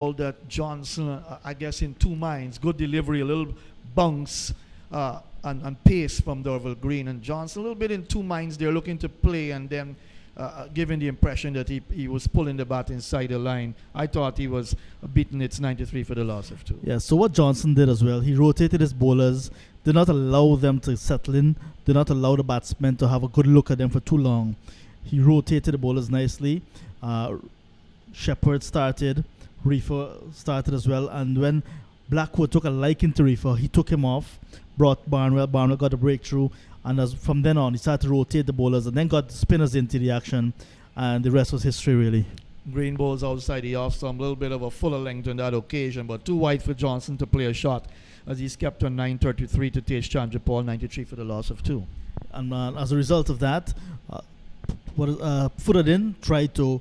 ball that Johnson, I guess, in two minds. Good delivery, a little bounce and pace from Dorval Green. And Johnson, a little bit in two minds. They're looking to play and then giving the impression that he was pulling the bat inside the line. I thought he was beaten. It's 93 for the loss of two. Yeah, so what Johnson did as well, he rotated his bowlers, did not allow them to settle in, did not allow the batsmen to have a good look at them for too long. He rotated the bowlers nicely. Shepherd started, Reefer started as well, and when Blackwood took a liking to Reefer, he took him off, brought Barnwell. Barnwell got a breakthrough, and from then on, he started to rotate the bowlers and then got the spinners into the action, and the rest was history, really. Green bowls outside the off stump, a little bit of a fuller length on that occasion, but too wide for Johnson to play a shot as he's kept on 9:33 to Tej Chandrapal, 93 for the loss of two. And as a result of that, Furadin tried to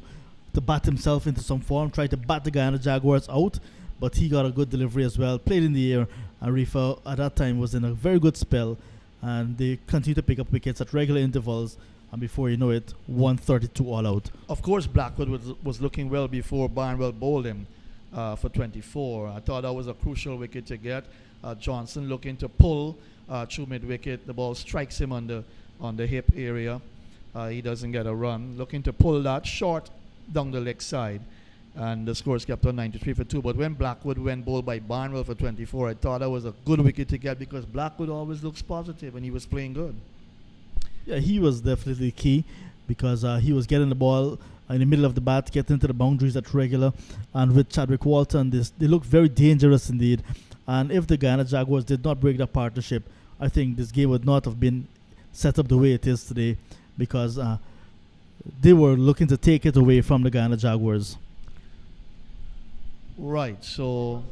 bat himself into some form, tried to bat the Guyana Jaguars out, but he got a good delivery as well, played in the air, and Reefer at that time was in a very good spell, and they continued to pick up wickets at regular intervals, and before you know it, 132 all out. Of course, Blackwood was looking well before Barnwell bowled him for 24. I thought that was a crucial wicket to get. Johnson looking to pull through mid-wicket. The ball strikes him on the hip area. He doesn't get a run. Looking to pull that short down the leg side. And the scores kept on 93 for 2. But when Blackwood went bowled by Barnwell for 24, I thought that was a good wicket to get because Blackwood always looks positive and he was playing good. Yeah, he was definitely key because he was getting the ball in the middle of the bat, getting into the boundaries at regular. And with Chadwick Walton, they looked very dangerous indeed. And if the Guyana Jaguars did not break that partnership, I think this game would not have been set up the way it is today because they were looking to take it away from the Guyana Jaguars. Right, so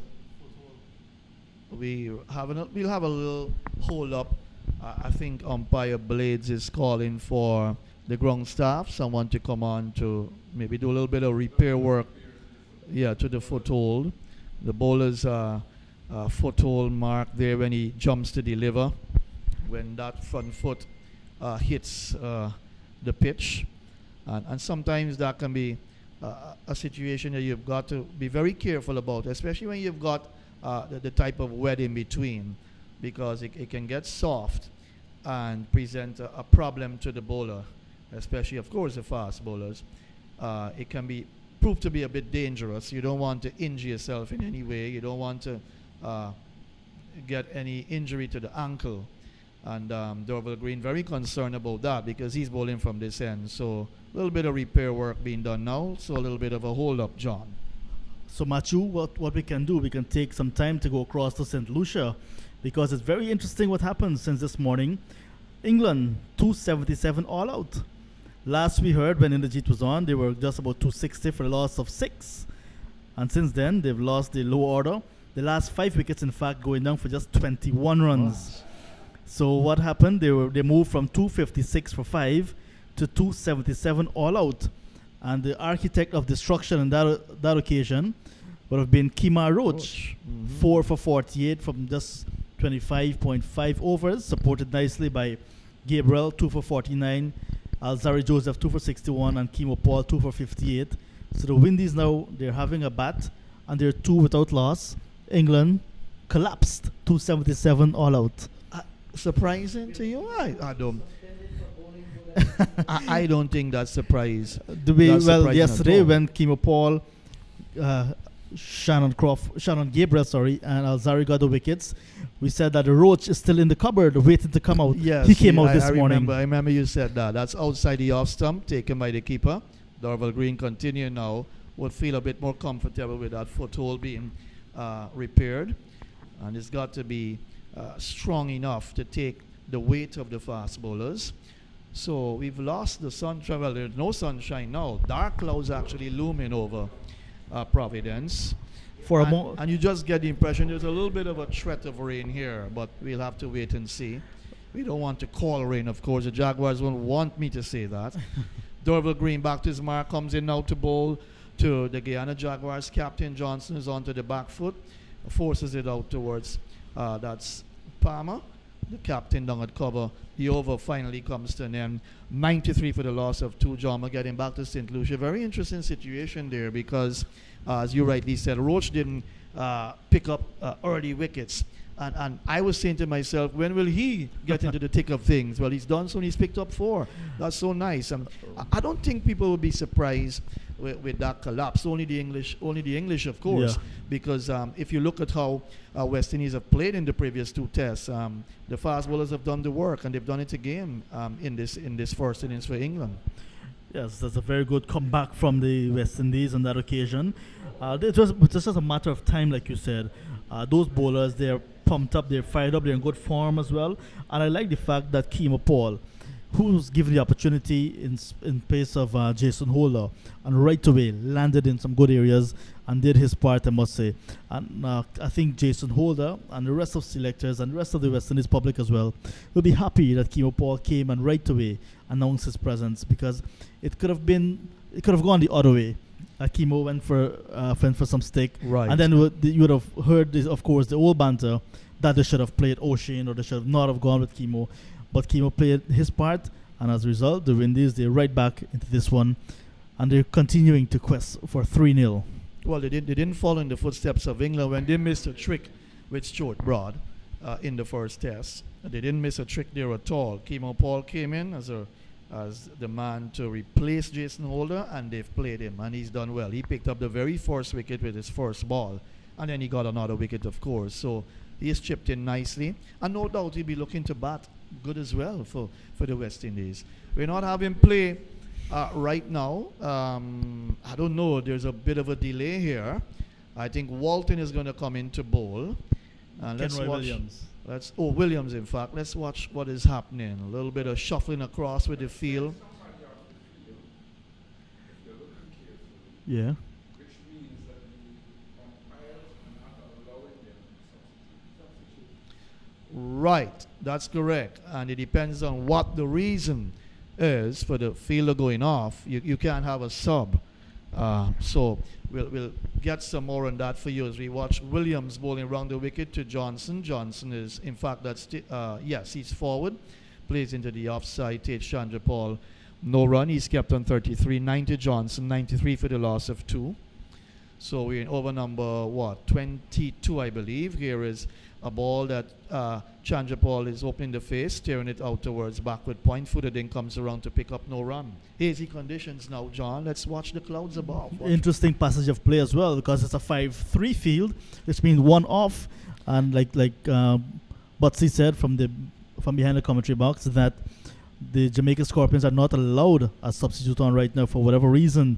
we'll have a little hold up. I think umpire Blades is calling for the ground staff, someone to come on to maybe do a little bit of repair work, to the foothold. The bowler's foothold mark there when he jumps to deliver, when that front foot hits the pitch, and sometimes that can be a situation that you've got to be very careful about, especially when you've got the type of wet in between, because it can get soft and present a problem to the bowler, especially, of course, the fast bowlers. It can be proved to be a bit dangerous. You don't want to injure yourself in any way. You don't want to get any injury to the ankle. And Dorval Green very concerned about that because he's bowling from this end. So a little bit of repair work being done now. So a little bit of a hold up, John. So Matthew, what we can do, we can take some time to go across to St. Lucia because it's very interesting what happened since this morning. England, 277 all out. Last we heard when Inderjeet was on, they were just about 260 for a loss of 6. And since then, they've lost the low order. The last 5 wickets, in fact, going down for just 21 runs. So what happened? They moved from 256 for 5 to 277 all out. And the architect of destruction on that occasion would have been Kemar Roach. 4 for 48 from just 25.5 overs, supported nicely by Gabriel, 2 for 49, Alzari Joseph, 2 for 61, and Kemo Paul, 2 for 58. So the Windies now, they're having a bat, and they're 2 without loss. England collapsed, 277 all out. Surprising to you? I don't. I don't think that's surprise. Yesterday when Kemo Paul, Shannon Gabriel, and Alzari got the wickets, we said that the Roach is still in the cupboard waiting to come out. Yes, he came out this morning. I remember you said that. That's outside the off stump, taken by the keeper. Dorval Green continue now. Would feel a bit more comfortable with that foothold being repaired. And it's got to be strong enough to take the weight of the fast bowlers. So we've lost the sunshine. Well, there's no sunshine now. Dark clouds actually looming over Providence. And you just get the impression there's a little bit of a threat of rain here, but we'll have to wait and see. We don't want to call rain, of course. The Jaguars won't want me to say that. Dorval Green back to his mark, comes in now to bowl to the Guyana Jaguars. Captain Johnson is onto the back foot, forces it out towards that's Palmer. the captain down at cover. The over finally comes to an end. 93 for the loss of 2. John, we're getting back to St. Lucia. Very interesting situation there because, as you rightly said, Roach didn't pick up early wickets. And I was saying to myself, when will he get into the thick of things? Well, he's done so and he's picked up 4. That's so nice. I don't think people will be surprised with that collapse. Only the English, of course. Yeah. Because if you look at how West Indies have played in the previous 2 tests, the fast bowlers have done the work, and they've done it again in this first innings for England. Yes, that's a very good comeback from the West Indies on that occasion. It was just a matter of time, like you said. Those bowlers, they're pumped up, they're fired up, they're in good form as well. And I like the fact that Kemo Paul, who's given the opportunity in place of Jason Holder, and right away landed in some good areas and did his part, I must say. And I think Jason Holder and the rest of selectors and the rest of the West Indies public as well will be happy that Kemo Paul came and right away announced his presence, because it could have gone the other way. Kemo went for some stick, Right. and then you would have heard, of course, the old banter that they should have played O'Shane or they should have not have gone with Kemo. But Kemo played his part, and as a result, the Windies, they're right back into this one, and they're continuing to quest for 3-0. Well, they didn't follow in the footsteps of England when they missed a trick with Stuart Broad in the first test. They didn't miss a trick there at all. Kemo Paul came in as the man to replace Jason Holder, and they've played him, and he's done well. He picked up the very first wicket with his first ball, and then he got another wicket, of course. So he's chipped in nicely, and no doubt he'll be looking to bat good as well for the West Indies. We're not having play right now. I don't know. There's a bit of a delay here. I think Walton is going to come in to bowl. Let's watch. Williams. Williams, in fact. Let's watch what is happening. A little bit of shuffling across with the field. Yeah. Right, that's correct. And it depends on what the reason is for the fielder going off. You can't have a sub. So we'll get some more on that for you as we watch Williams bowling around the wicket to Johnson. Johnson is, in fact, yes, he's forward. Plays into the offside. Tej Chandrapal, no run. He's kept on 33. 90 Johnson, 93 for the loss of 2. So we're in over number, 22, I believe. Here is a ball that Chandrapal is opening the face, steering it out towards backward point. Footed in comes around to pick up no run. Hazy conditions now, John. Let's watch the clouds above. Interesting passage of play as well, because it's a 5-3 field, which means 1 off. And like Butsy said from behind the commentary box, that the Jamaica Scorpions are not allowed a substitute on right now for whatever reason.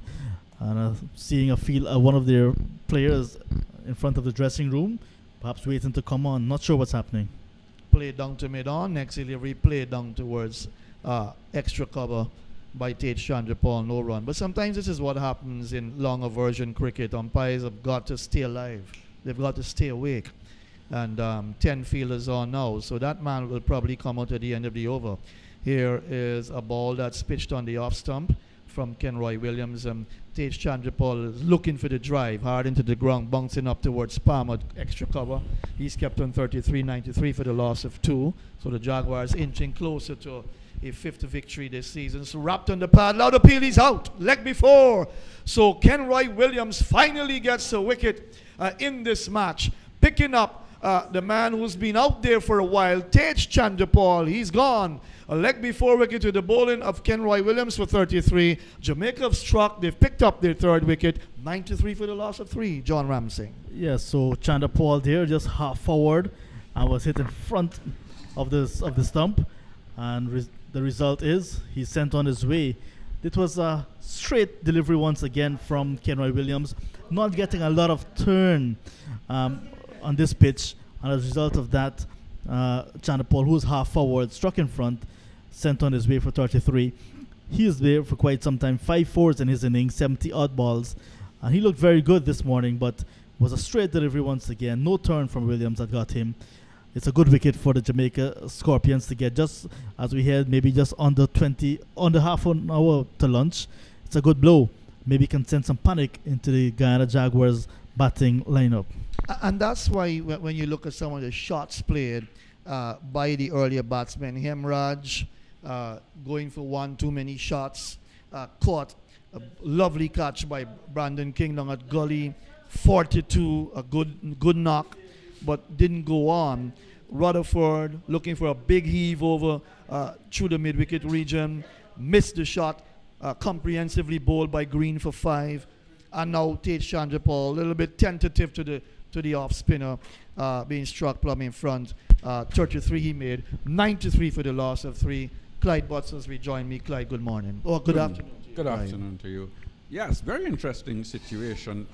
And seeing one of their players in front of the dressing room, perhaps waiting to come on. Not sure what's happening. Play down to mid-on. Next he'll replay down towards extra cover by Tej Chandrapal, no run. But sometimes this is what happens in longer version cricket. Umpires have got to stay alive. They've got to stay awake. And 10 fielders on now. So that man will probably come out at the end of the over. Here is a ball that's pitched on the off stump from Kenroy Williams. Tej Chandrapal is looking for the drive, hard into the ground, bouncing up towards Palmer, extra cover. He's kept on 33, 93 for the loss of 2. So the Jaguars inching closer to a 5th victory this season. So wrapped on the pad, loud appeal, he's out, leg before. So Kenroy Williams finally gets a wicket in this match, picking up the man who's been out there for a while, Tej Chandrapal. He's gone. A leg before wicket to the bowling of Kenroy Williams for 33. Jamaica have struck. They've picked up their 3rd wicket. 93 for the loss of 3. John Ramsey. Yes, so Chandrapal there just half forward and was hit in front of the stump. And the result is he's sent on his way. It was a straight delivery once again from Kenroy Williams. Not getting a lot of turn on this pitch. And as a result of that, Chandrapal, who's half forward, struck in front, sent on his way for 33. He is there for quite some time. 5 fours in his innings, 70 odd balls. And he looked very good this morning, but was a straight delivery once again. No turn from Williams that got him. It's a good wicket for the Jamaica Scorpions to get, just as we had, maybe just under half an hour to lunch. It's a good blow. Maybe can send some panic into the Guyana Jaguars batting lineup. And that's why when you look at some of the shots played by the earlier batsman Hemraj, going for one too many shots, caught a lovely catch by Brandon King down at gully, 42, a good knock, but didn't go on. Rutherford looking for a big heave over through the mid-wicket region, missed the shot, comprehensively bowled by Green for 5, and now Tate Chandrapal a little bit tentative to the off spinner, being struck plumb in front. 33 he made, 93 for the loss of 3. Clyde Buttons rejoined me. Clyde, good morning. Or good afternoon. Good afternoon to you. Yes, very interesting situation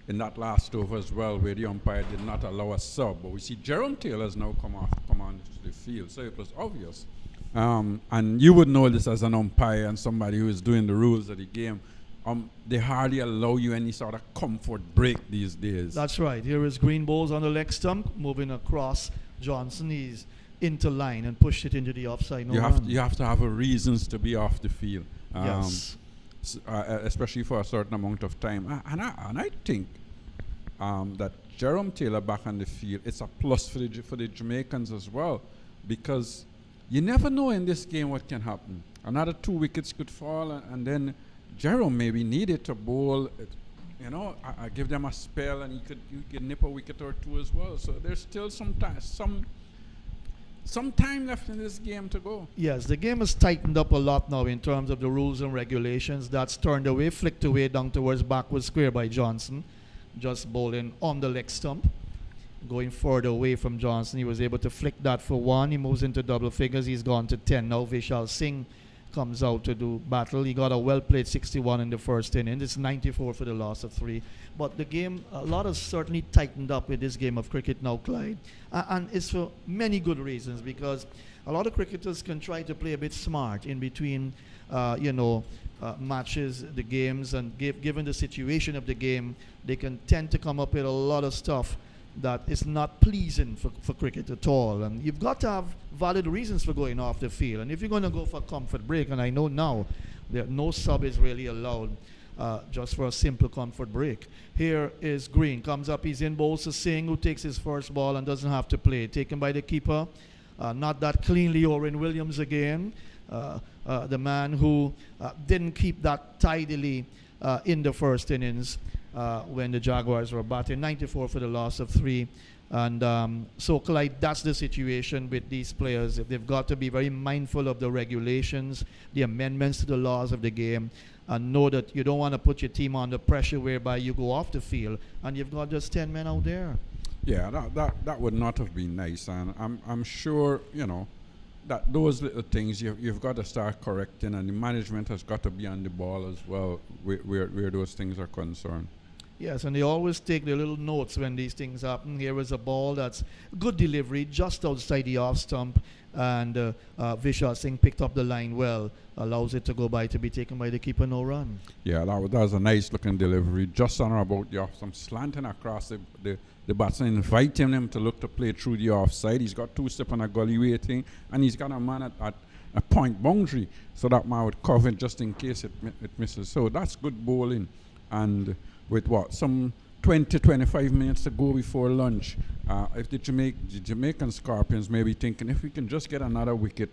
in that last over as well, where the umpire did not allow a sub. But we see Jerome Taylor's now come onto the field, so it was obvious. And you would know this as an umpire and somebody who is doing the rules of the game. They hardly allow you any sort of comfort break these days. That's right. Here is Green Bowles on the leg stump, moving across Johnson. He's into line and pushed it into the offside. You have to have a reasons to be off the field. Yes. Especially for a certain amount of time. And I think that Jerome Taylor back on the field, it's a plus for the Jamaicans as well, because you never know in this game what can happen. Another 2 wickets could fall, and then Jerome maybe needed to bowl. I give them a spell, and you could nip a wicket or 2 as well. So there's still some time left in this game to go. Yes, the game has tightened up a lot now in terms of the rules and regulations. That's turned away, flicked away down towards backward square by Johnson, just bowling on the leg stump. Going further away from Johnson, he was able to flick that for 1. He moves into double figures. He's gone to 10 now. Vishal Singh comes out to do battle. He got a well-played 61 in the first inning. It's 94 for the loss of 3. But the game, a lot has certainly tightened up with this game of cricket now, Clyde. And it's for many good reasons, because a lot of cricketers can try to play a bit smart in between, matches, the games, and given the situation of the game, they can tend to come up with a lot of stuff that is not pleasing for cricket at all. And you've got to have valid reasons for going off the field. And if you're going to go for a comfort break, and I know now that no sub is really allowed, just for a simple comfort break. Here is Green, comes up, he's in bowls to Singh, who takes his first ball and doesn't have to play. Taken by the keeper, not that cleanly. Owen Williams again, the man who didn't keep that tidily in the first innings. When the Jaguars were batting, 94 for the loss of 3. And so, Clyde, that's the situation with these players. They've got to be very mindful of the regulations, the amendments to the laws of the game, and know that you don't want to put your team under pressure whereby you go off the field and you've got just 10 men out there. Yeah, that would not have been nice. And I'm sure, that those little things you've got to start correcting, and the management has got to be on the ball as well where those things are concerned. Yes, and they always take their little notes when these things happen. Here is a ball that's good delivery just outside the off stump, and Vishal Singh picked up the line well, allows it to go by, to be taken by the keeper, no run. Yeah, that was a nice looking delivery, just on or about the off stump, slanting across the batsman, inviting him to look to play through the offside. He's got 2 step on a gully waiting, and he's got a man at a point boundary, so that man would cover it just in case it misses. So that's good bowling. And with some 20-25 minutes to go before lunch, if the Jamaican Scorpions may be thinking, if we can just get another wicket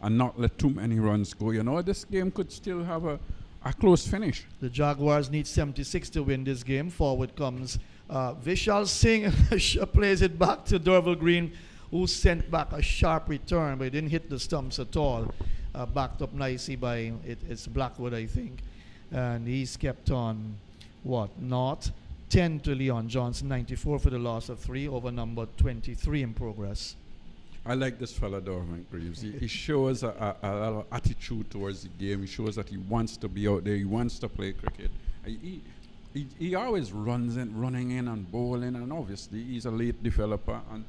and not let too many runs go, this game could still have a close finish. The Jaguars need 76 to win this game. Forward comes Vishal Singh, plays it back to Derval Green, who sent back a sharp return, but he didn't hit the stumps at all. Backed up nicely by it's Blackwood, I think. And he's kept on, not 10 to Leon Johnson, 94 for the loss of 3 over number 23 in progress. I like this fella, Dorman Greaves. He shows a lot of attitude towards the game. He shows that he wants to be out there. He wants to play cricket. He always running in and bowling, and obviously he's a late developer. And,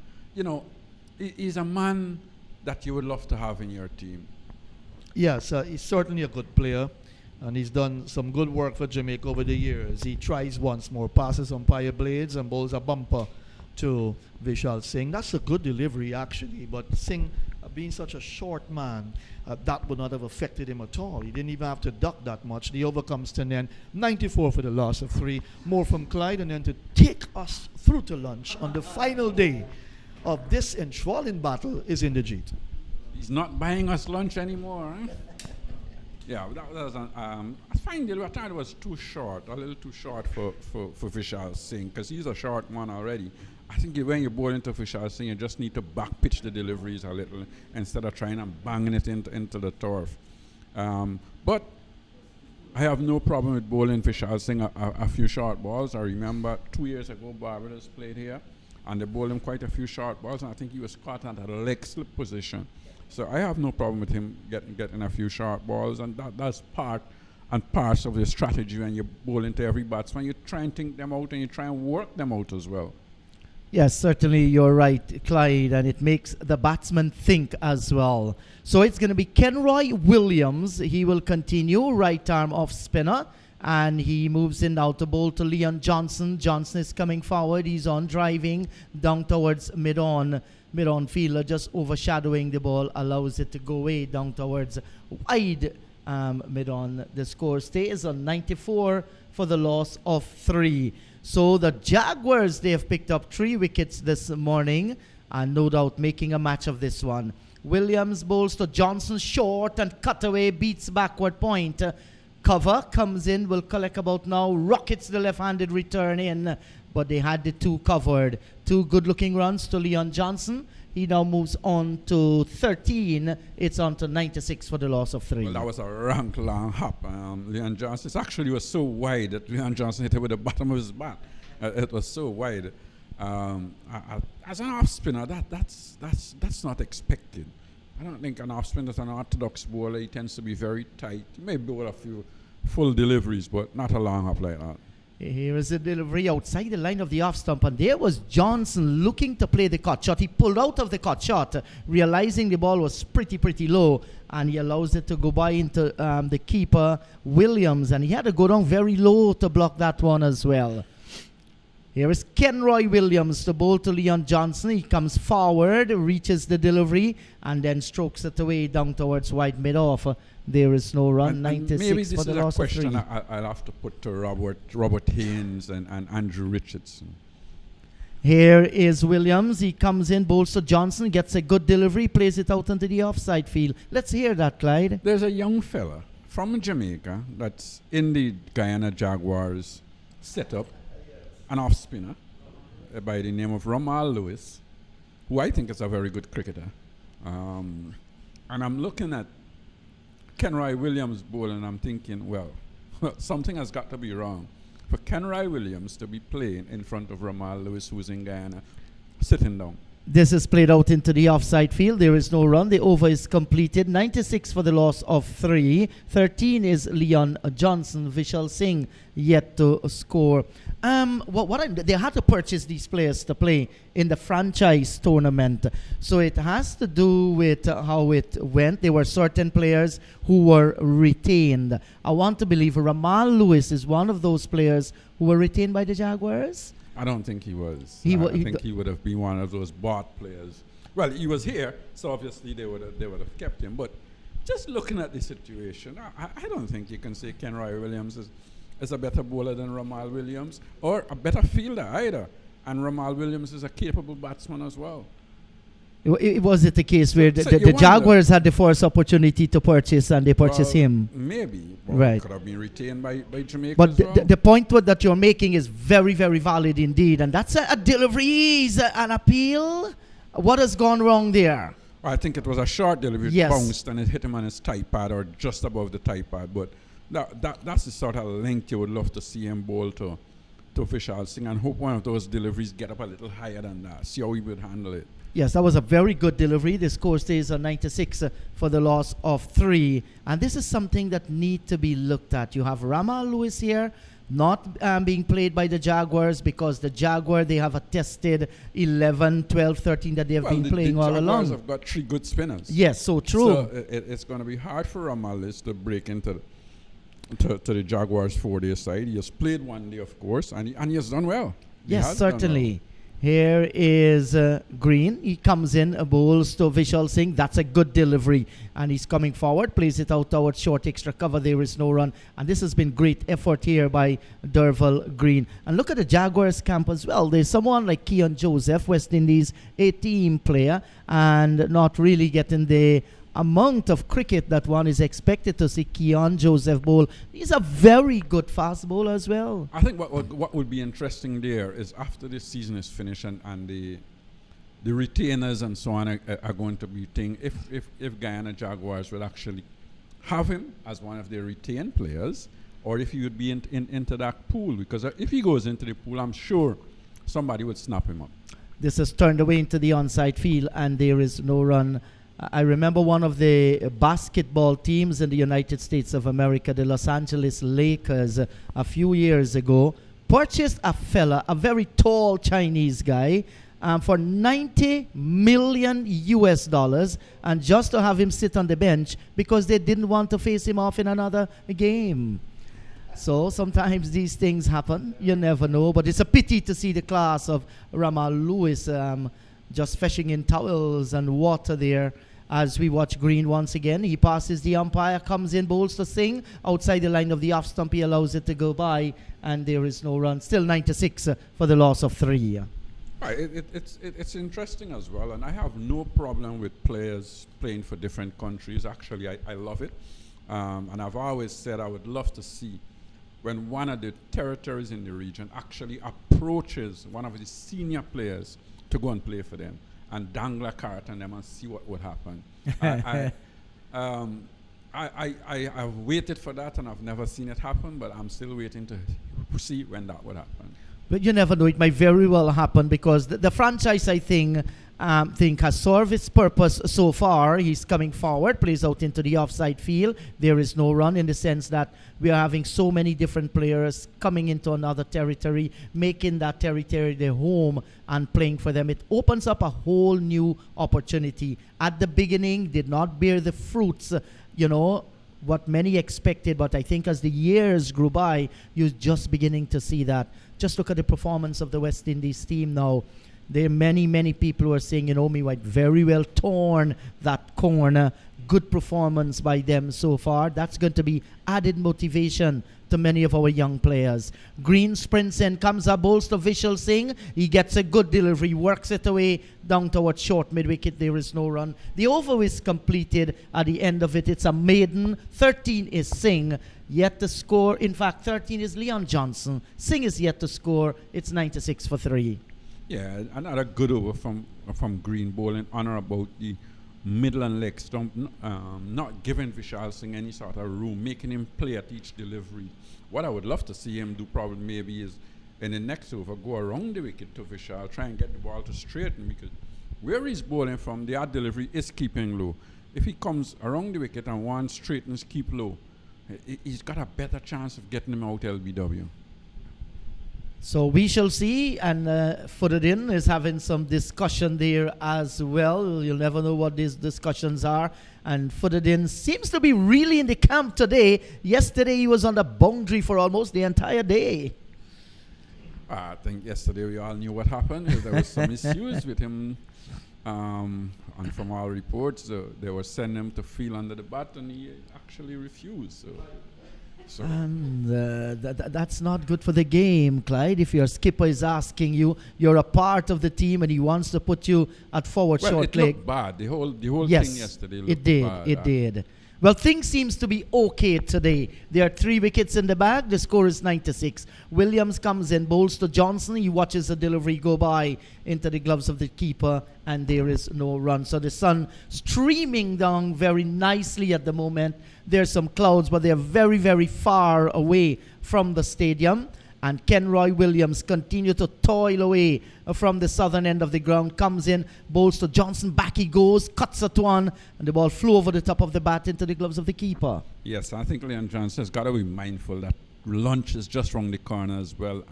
he's a man that you would love to have in your team. Yes, he's certainly a good player. And he's done some good work for Jamaica over the years. He tries once more, passes umpire blades and bowls a bumper to Vishal Singh. That's a good delivery, actually. But Singh, being such a short man, that would not have affected him at all. He didn't even have to duck that much. The over comes to an end. 94 for the loss of 3. More from Clyde, and then to take us through to lunch on the final day of this enthralling battle is in the Jeet. He's not buying us lunch anymore. Eh? Yeah, that was I find the time was too short, a little too short for Vishal Singh, because he's a short one already. I think when you bowl into Vishal Singh, you just need to back pitch the deliveries a little instead of trying and banging it into the turf. But I have no problem with bowling Vishal Singh a few short balls. I remember 2 years ago, Barbados played here, and they bowled him quite a few short balls, and I think he was caught at a leg slip position. So I have no problem with him getting a few short balls, and that's part and parts of the strategy when you bowl into every batsman. You try and think them out and you try and work them out as well. Yes, certainly you're right, Clyde, and it makes the batsman think as well. So it's going to be Kenroy Williams. He will continue, right arm off spinner, and he moves in now to bowl to Leon Johnson. Johnson is coming forward. He's on driving down towards mid-on. Mid-on fielder just overshadowing the ball, allows it to go way down towards wide mid-on. The score stays on 94 for the loss of 3. So the Jaguars, they have picked up 3 wickets this morning and no doubt making a match of this one. Williams bowls to Johnson, short and cutaway, beats backward point. Cover comes in, will collect about now, rockets the left-handed return in, but they had the 2 covered. 2 good-looking runs to Leon Johnson. He now moves on to 13. It's on to 96 for the loss of 3. Well, that was a rank long hop. Leon Johnson, it actually was so wide that Leon Johnson hit it with the bottom of his bat. It was so wide. As an off spinner, that's not expected. I don't think an off spinner is an orthodox bowler. He tends to be very tight. He may bowl a few full deliveries, but not a long hop like that. Here is a delivery outside the line of the off stump, and there was Johnson looking to play the cut shot. He pulled out of the cut shot, realizing the ball was pretty low, and he allows it to go by into the keeper, Williams, and he had to go down very low to block that one as well. Here is Kenroy Williams to bowl to Leon Johnson. He comes forward, reaches the delivery, and then strokes it away down towards wide mid-off. There is no run, 96 maybe this for the is a loss of 3. question I'll have to put to Robert Haynes and Andrew Richardson. Here is Williams. He comes in, bowls to Johnson, gets a good delivery, plays it out into the offside field. Let's hear that, Clyde. There's a young fella from Jamaica that's in the Guyana Jaguars setup, an off spinner by the name of Ramal Lewis, who I think is a very good cricketer. And I'm looking at Kenroy Williams bowl and I'm thinking, well, something has got to be wrong for Kenroy Williams to be playing in front of Ramal Lewis, who's in Guyana, sitting down. This is played out into the offside field. There is no run. The over is completed. 96 for the loss of 3. 13 is Leon Johnson. Vishal Singh yet to score. They had to purchase these players to play in the franchise tournament. So it has to do with how it went. There were certain players who were retained. I want to believe Ramal Lewis is one of those players who were retained by the Jaguars. I don't think he was. I think he would have been one of those bought players. Well, he was here, so obviously they would have kept him. But just looking at the situation, I don't think you can say Kenroy Williams is a better bowler than Ramal Williams or a better fielder either. And Ramal Williams is a capable batsman as well. Was it the case where the Jaguars had the first opportunity to purchase and they purchased him? Maybe. Right. Could have been retained by Jamaica But as well. the point that you're making is very, very valid indeed. And that's a delivery, an appeal. What has gone wrong there? I think it was a short delivery. Yes. It bounced and it hit him on his tie pad or just above the tie pad. But that's the sort of length you would love to see him bowl to Vishal Singh, and hope one of those deliveries get up a little higher than that. See how he would handle it. Yes, that was a very good delivery. The score stays on 96 for the loss of 3. And this is something that need to be looked at. You have Ramal Lewis here, not being played by the Jaguars because the Jaguar, they have a tested 11, 12, 13 that they have been playing all along. The Jaguars have got 3 good spinners. Yes, so true. So it's going to be hard for Ramal Lewis to break into the Jaguars 4-day side. He has played 1 day, of course, and he has done well. Yes, certainly. Here is Green. He comes in, bowls to Vishal Singh. That's a good delivery. And he's coming forward, plays it out towards short extra cover. There is no run. And this has been great effort here by Derval Green. And look at the Jaguars camp as well. There's someone like Keon Joseph, West Indies, a team player, and not really getting the amount of cricket that one is expected to see Keon Joseph bowl. He's a very good fast bowler as well. I think what would be interesting there is after this season is finished and the retainers and so on are going to be thinking if Guyana Jaguars will actually have him as one of their retained players, or if he would be into that pool, because if he goes into the pool, I'm sure somebody would snap him up. This is turned away into the onside field, and there is no run. I remember one of the basketball teams in the United States of America, the Los Angeles Lakers, a few years ago, purchased a fella, a very tall Chinese guy, for $90 million US, and just to have him sit on the bench because they didn't want to face him off in another game. So sometimes these things happen. You never know. But it's a pity to see the class of Ramal Lewis just fishing in towels and water there as we watch Green once again. He passes the umpire, comes in, bowls to Singh. Outside the line of the off stump, he allows it to go by, and there is no run. Still 96 for the loss of 3. It's interesting as well, and I have no problem with players playing for different countries. Actually, I love it. And I've always said I would love to see when one of the territories in the region actually approaches one of the senior players to go and play for them and dangle a carrot on them and see what would happen. I've waited for that and I've never seen it happen, but I'm still waiting to see when that would happen. But you never know. It might very well happen because the franchise, I think has served its purpose so far. He's coming forward, plays out into the offside field. There is no run in the sense that we are having so many different players coming into another territory, making that territory their home and playing for them. It opens up a whole new opportunity. At the beginning, did not bear the fruits, what many expected, but I think as the years grew by, you're just beginning to see that. Just look at the performance of the West Indies team now. There are many, many people who are saying, me might very well torn that corner. Good performance by them so far. That's going to be added motivation to many of our young players. Green sprints in, comes up, bowls to Vishal Singh. He gets a good delivery, works it away down towards short mid-wicket. There is no run. The over is completed at the end of it. It's a maiden. 13 is Singh. Yet to score. In fact, 13 is Leon Johnson. Singh is yet to score. It's 96 for 3. Yeah, another good over from Green, bowling on or about the middle and leg stump, not giving Vishal Singh any sort of room, making him play at each delivery. What I would love to see him do probably maybe is in the next over, go around the wicket to Vishal, try and get the ball to straighten, because where he's bowling from, the odd delivery is keeping low. If he comes around the wicket and one straightens, keep low, he's got a better chance of getting him out LBW. So we shall see, and Footed is having some discussion there as well. You'll never know what these discussions are. And Footed seems to be really in the camp today. Yesterday he was on the boundary for almost the entire day. I think yesterday we all knew what happened. There was some issues with him. And from our reports, they were sending him to feel under the bat, and he actually refused. So that's not good for the game, Clyde. If your skipper is asking you, you're a part of the team, and he wants to put you at forward short leg. It looked bad. The whole yes, thing yesterday looked it did. bad. It did. Well, things seems to be okay today. There are 3 wickets in the bag. The score is 96. Williams comes in, bowls to Johnson. He watches the delivery go by into the gloves of the keeper, and there is no run. So the sun streaming down very nicely at the moment. There's some clouds, but they're very, very far away from the stadium. And Kenroy Williams continue to toil away from the southern end of the ground. Comes in, bowls to Johnson, back he goes, cuts at one, and the ball flew over the top of the bat into the gloves of the keeper. Yes, I think Leon Johnson has got to be mindful that lunch is just round the corner as well.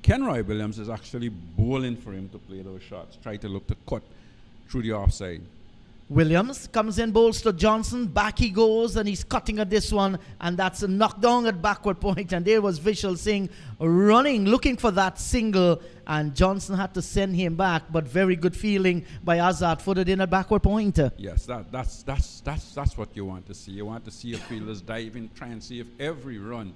Kenroy Williams is actually bowling for him to play those shots, try to look to cut through the offside. Williams comes in, bowls to Johnson. Back he goes, and he's cutting at this one, and that's a knockdown at backward point. And there was Vishal Singh running, looking for that single, and Johnson had to send him back. But very good feeling by Azad, footed in at backward point. Yes, that's what you want to see. You want to see your fielders dive in, try and save every run.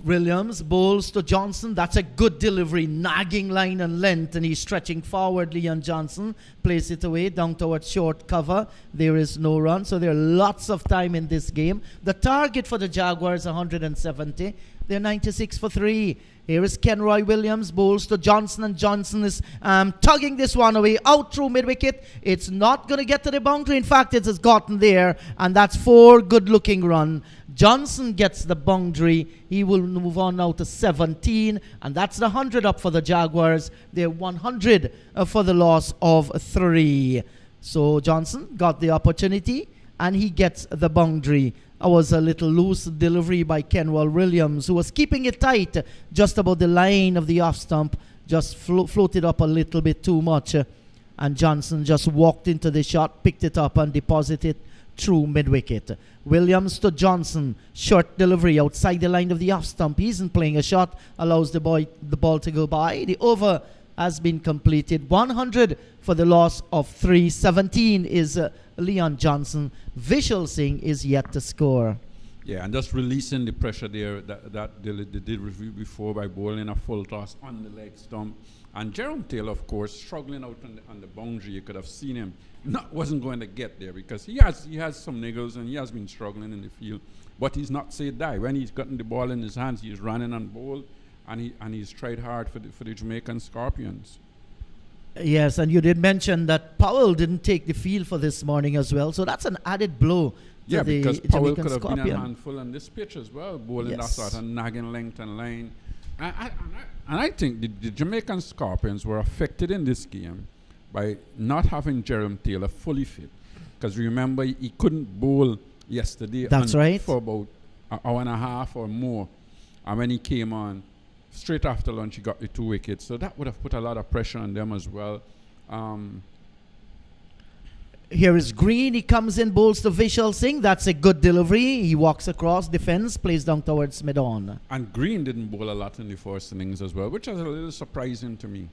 Williams bowls to Johnson. That's a good delivery, nagging line and length, and he's stretching forward. Leon Johnson plays it away down towards short cover. There is no run, so there are lots of time in this game. The target for the Jaguars 170. They're 96 for 3. Here is Kenroy Williams, bowls to Johnson, and Johnson is tugging this one away out through mid-wicket. It's not going to get to the boundary. In fact, it has gotten there, and that's 4 good-looking run. Johnson gets the boundary. He will move on now to 17, and that's the 100 up for the Jaguars. They're 100 for the loss of 3. So Johnson got the opportunity, and he gets the boundary. That was a little loose delivery by Kenwell Williams, who was keeping it tight just about the line of the off stump, just floated up a little bit too much. And Johnson just walked into the shot, picked it up, and deposited through mid-wicket. Williams to Johnson, short delivery outside the line of the off stump. He isn't playing a shot, allows the ball to go by. The over has been completed. 100 for the loss of 3. 17 is Leon Johnson. Vishal Singh is yet to score. Yeah, and just releasing the pressure there that they did review before by bowling a full toss on the leg stump. And Jerome Taylor, of course, struggling out on the boundary. You could have seen him. Wasn't going to get there because he has some niggles and he has been struggling in the field. But he's not say die. When he's gotten the ball in his hands, he's running and bowled, and he's tried hard for the Jamaican Scorpions. Yes, and you did mention that Powell didn't take the field for this morning as well, so that's an added blow to the because Powell Jamaican could have Scorpion. been a handful on this pitch as well, bowling that sort of nagging length and line. And I think the Jamaican Scorpions were affected in this game by not having Jerome Taylor fully fit. Because remember, he couldn't bowl yesterday. That's right. For about an hour and a half or more. And when he came on, straight after lunch, he got the 2 wickets. So that would have put a lot of pressure on them as well. Here is Green. He comes in, bowls to Vishal Singh. That's a good delivery. He walks across defense, plays down towards mid-on. And Green didn't bowl a lot in the first innings as well, which was a little surprising to me.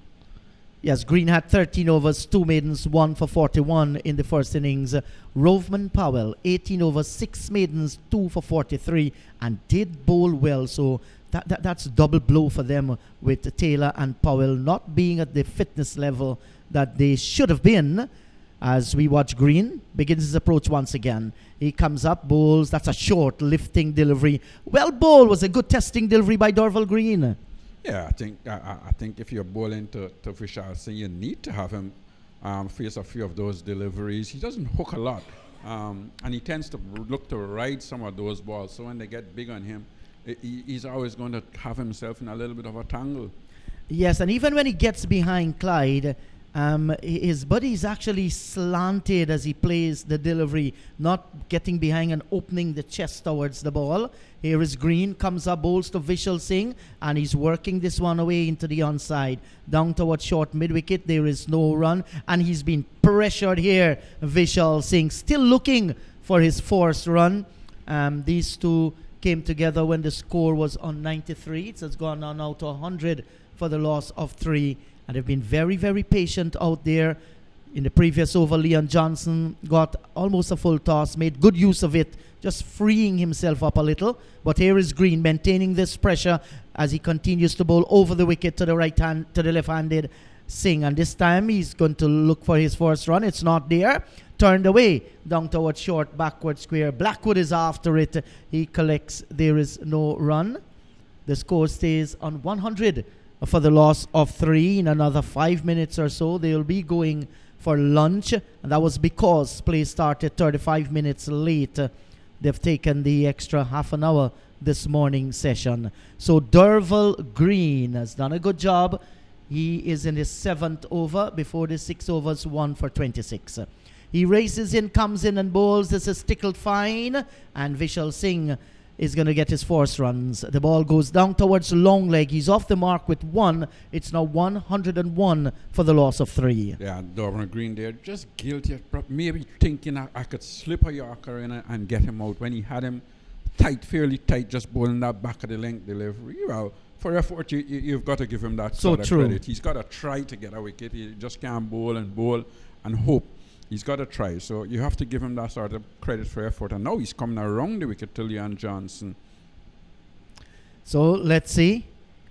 Yes, Green had 13 overs, 2 maidens, 1 for 41 in the first innings. Rovman Powell, 18 overs, 6 maidens, 2 for 43, and did bowl well. So that's a double blow for them, with Taylor and Powell not being at the fitness level that they should have been. As we watch Green begins his approach once again. He comes up, bowls. That's a short lifting delivery. Well bowled. Was a good testing delivery by Dorval Green. Yeah, I think if you're bowling to Vishal Singh, you need to have him face a few of those deliveries. He doesn't hook a lot, and he tends to look to ride some of those balls. So when they get big on him, he's always going to have himself in a little bit of a tangle. Yes, and even when he gets behind Clyde, his body is actually slanted as he plays the delivery, not getting behind and opening the chest towards the ball. Here is Green, comes up, bowls to Vishal Singh, and he's working this one away into the onside. Down towards short mid-wicket, there is no run, and he's been pressured here. Vishal Singh still looking for his forced run. These two came together when the score was on 93. It has gone on now to 100 for the loss of 3. And they've been very, very patient out there. In the previous over, Leon Johnson got almost a full toss, made good use of it, just freeing himself up a little. But here is Green maintaining this pressure as he continues to bowl over the wicket to the right hand, to the left-handed Singh. And this time he's going to look for his first run. It's not there. Turned away down towards short, backward square. Blackwood is after it. He collects. There is no run. The score stays on 100 for the loss of 3. In another 5 minutes or so, they will be going for lunch, and that was because play started 35 minutes late. They've taken the extra half an hour this morning session. So Dorval Green has done a good job. He is in his 7th over before the 6 overs, 1 for 26. He races in, comes in and bowls. This is tickled fine, and Vishal Singh is going to get his force runs. The ball goes down towards long leg. He's off the mark with 1. It's now 101 for the loss of 3. Yeah, Dorman Green there, just guilty of maybe thinking I could slip a Yorker in and get him out when he had him tight, fairly tight, just bowling that back of the length delivery. Well, for effort, you've got to give him that sort of credit. He's got to try to get a wicket. He just can't bowl and hope. He's got to try. So you have to give him that sort of credit for effort. And now he's coming around the wicket to Leon Johnson. So let's see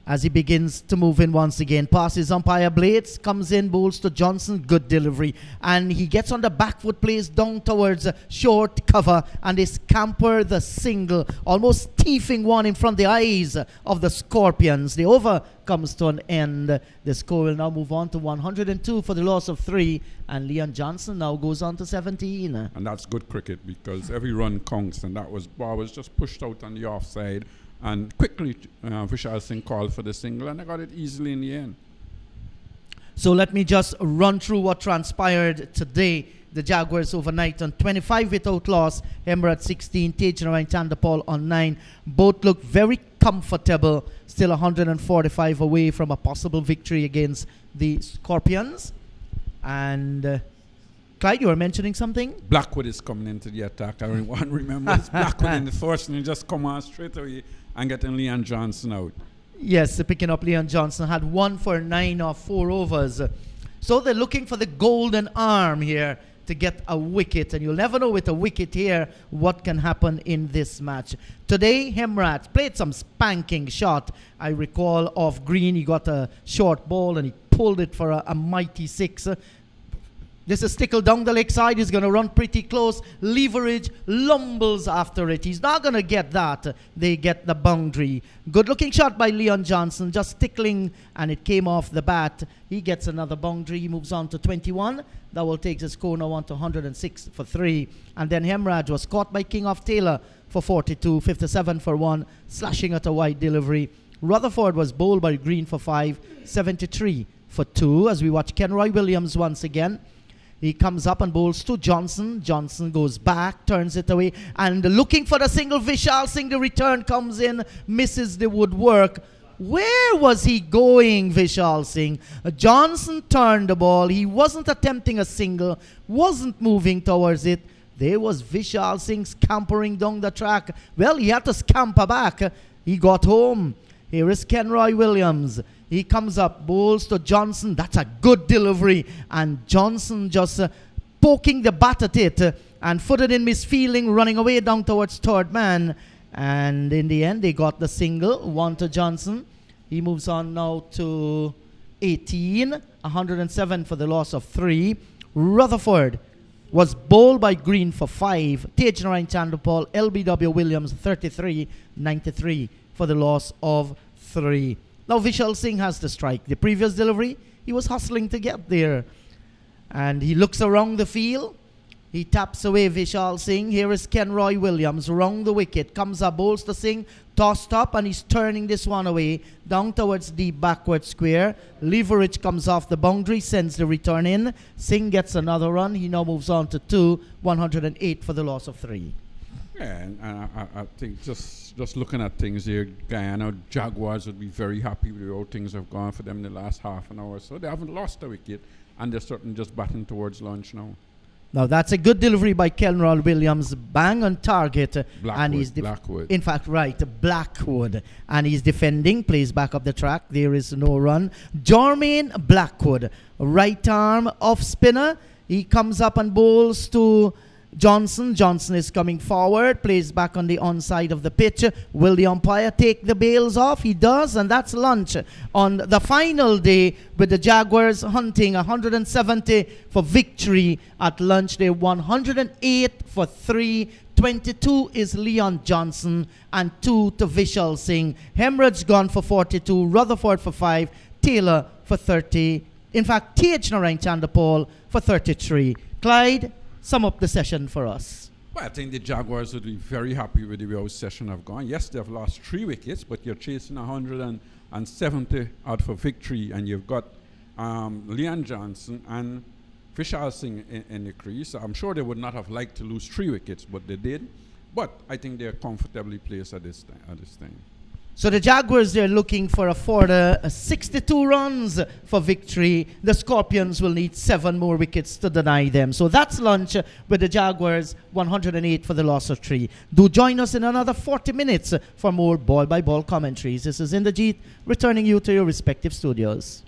as he begins to move in once again. Passes umpire Blades, comes in, bowls to Johnson, good delivery. And he gets on the back foot, plays down towards short cover, and they scamper the single, almost teething one in front of the eyes of the Scorpions. The over comes to an end. The score will now move on to 102 for the loss of 3, and Leon Johnson now goes on to 17. And that's good cricket because every run counts, and that ball was just pushed out on the offside. And quickly, Vishal Singh called for the single, and I got it easily in the end. So let me just run through what transpired today. The Jaguars overnight on 25 without loss. Hemra at 16, Tejnara and Tandapal on 9. Both look very comfortable, still 145 away from a possible victory against the Scorpions. And Clyde, you were mentioning something? Blackwood is coming into the attack. Everyone remembers Blackwood in the first, and he just come on straight away and getting Leon Johnson out. Yes, picking up Leon Johnson, had 1 for 9 or 4 overs. So they're looking for the golden arm here to get a wicket, and you'll never know with a wicket here what can happen in this match. Today, Hemrat played some spanking shot. I recall off green, he got a short ball and he pulled it for a mighty 6. This is Stickle down the leg side. He's going to run pretty close. Leverage lumbles after it. He's not going to get that. They get the boundary. Good looking shot by Leon Johnson. Just tickling, and it came off the bat. He gets another boundary. He moves on to 21. That will take the score now on to 106 for 3. And then Hemraj was caught by King of Taylor for 42. 57 for 1. Slashing at a wide delivery. Rutherford was bowled by Green for 5. 73 for 2. As we watch Kenroy Williams once again. He comes up and bowls to Johnson. Johnson goes back, turns it away, and looking for the single. Vishal Singh, the return comes in, misses the woodwork. Where was he going, Vishal Singh? Johnson turned the ball. He wasn't attempting a single, wasn't moving towards it. There was Vishal Singh scampering down the track. Well, he had to scamper back. He got home. Here is Kenroy Williams. He comes up, bowls to Johnson. That's a good delivery. And Johnson just poking the bat at it and footed in misfeeling, running away down towards third man. And in the end, they got the single, 1 to Johnson. He moves on now to 18, 107 for the loss of 3. Rutherford was bowled by Green for 5. Tejnarayan Chandapal, LBW Williams, 33, 93 for the loss of 3. Now Vishal Singh has the strike. The previous delivery, he was hustling to get there. And he looks around the field. He taps away Vishal Singh. Here is Kenroy Williams, round the wicket. Comes up, bowls to Singh, tossed up, and he's turning this one away, down towards the backward square. Leverage comes off the boundary, sends the return in. Singh gets another run. He now moves on to 2, 108 for the loss of 3. Yeah, and I think just looking at things here, Guyana Jaguars would be very happy with how things have gone for them in the last half an hour. So they haven't lost a wicket, and they're certainly just batting towards lunch now. Now that's a good delivery by Kenroy Williams, bang on target. And he's Blackwood. In fact, right, Blackwood. And he's defending, plays back up the track. There is no run. Jermaine Blackwood, right arm off spinner. He comes up and bowls to Johnson. Johnson is coming forward, plays back on the onside of the pitch. Will the umpire take the bails off? He does, and that's lunch on the final day with the Jaguars hunting 170 for victory at lunch. They 108 for 3. 22 is Leon Johnson and 2 to Vishal Singh. Hemraj gone for 42, Rutherford for 5, Taylor for 30. In fact, Tejnarayan Chandapal for 33. Clyde, sum up the session for us. Well, I think the Jaguars would be very happy with the way our session have gone. Yes, they've lost 3 wickets, but you're chasing 170 out for victory, and you've got Leon Johnson and Vishal Singh in the crease. I'm sure they would not have liked to lose 3 wickets, but they did. But I think they're comfortably placed at this time. So the Jaguars, they're looking for a further 62 runs for victory. The Scorpions will need 7 more wickets to deny them. So that's lunch with the Jaguars, 108 for the loss of 3. Do join us in another 40 minutes for more ball-by-ball commentaries. This is Inderjeet, returning you to your respective studios.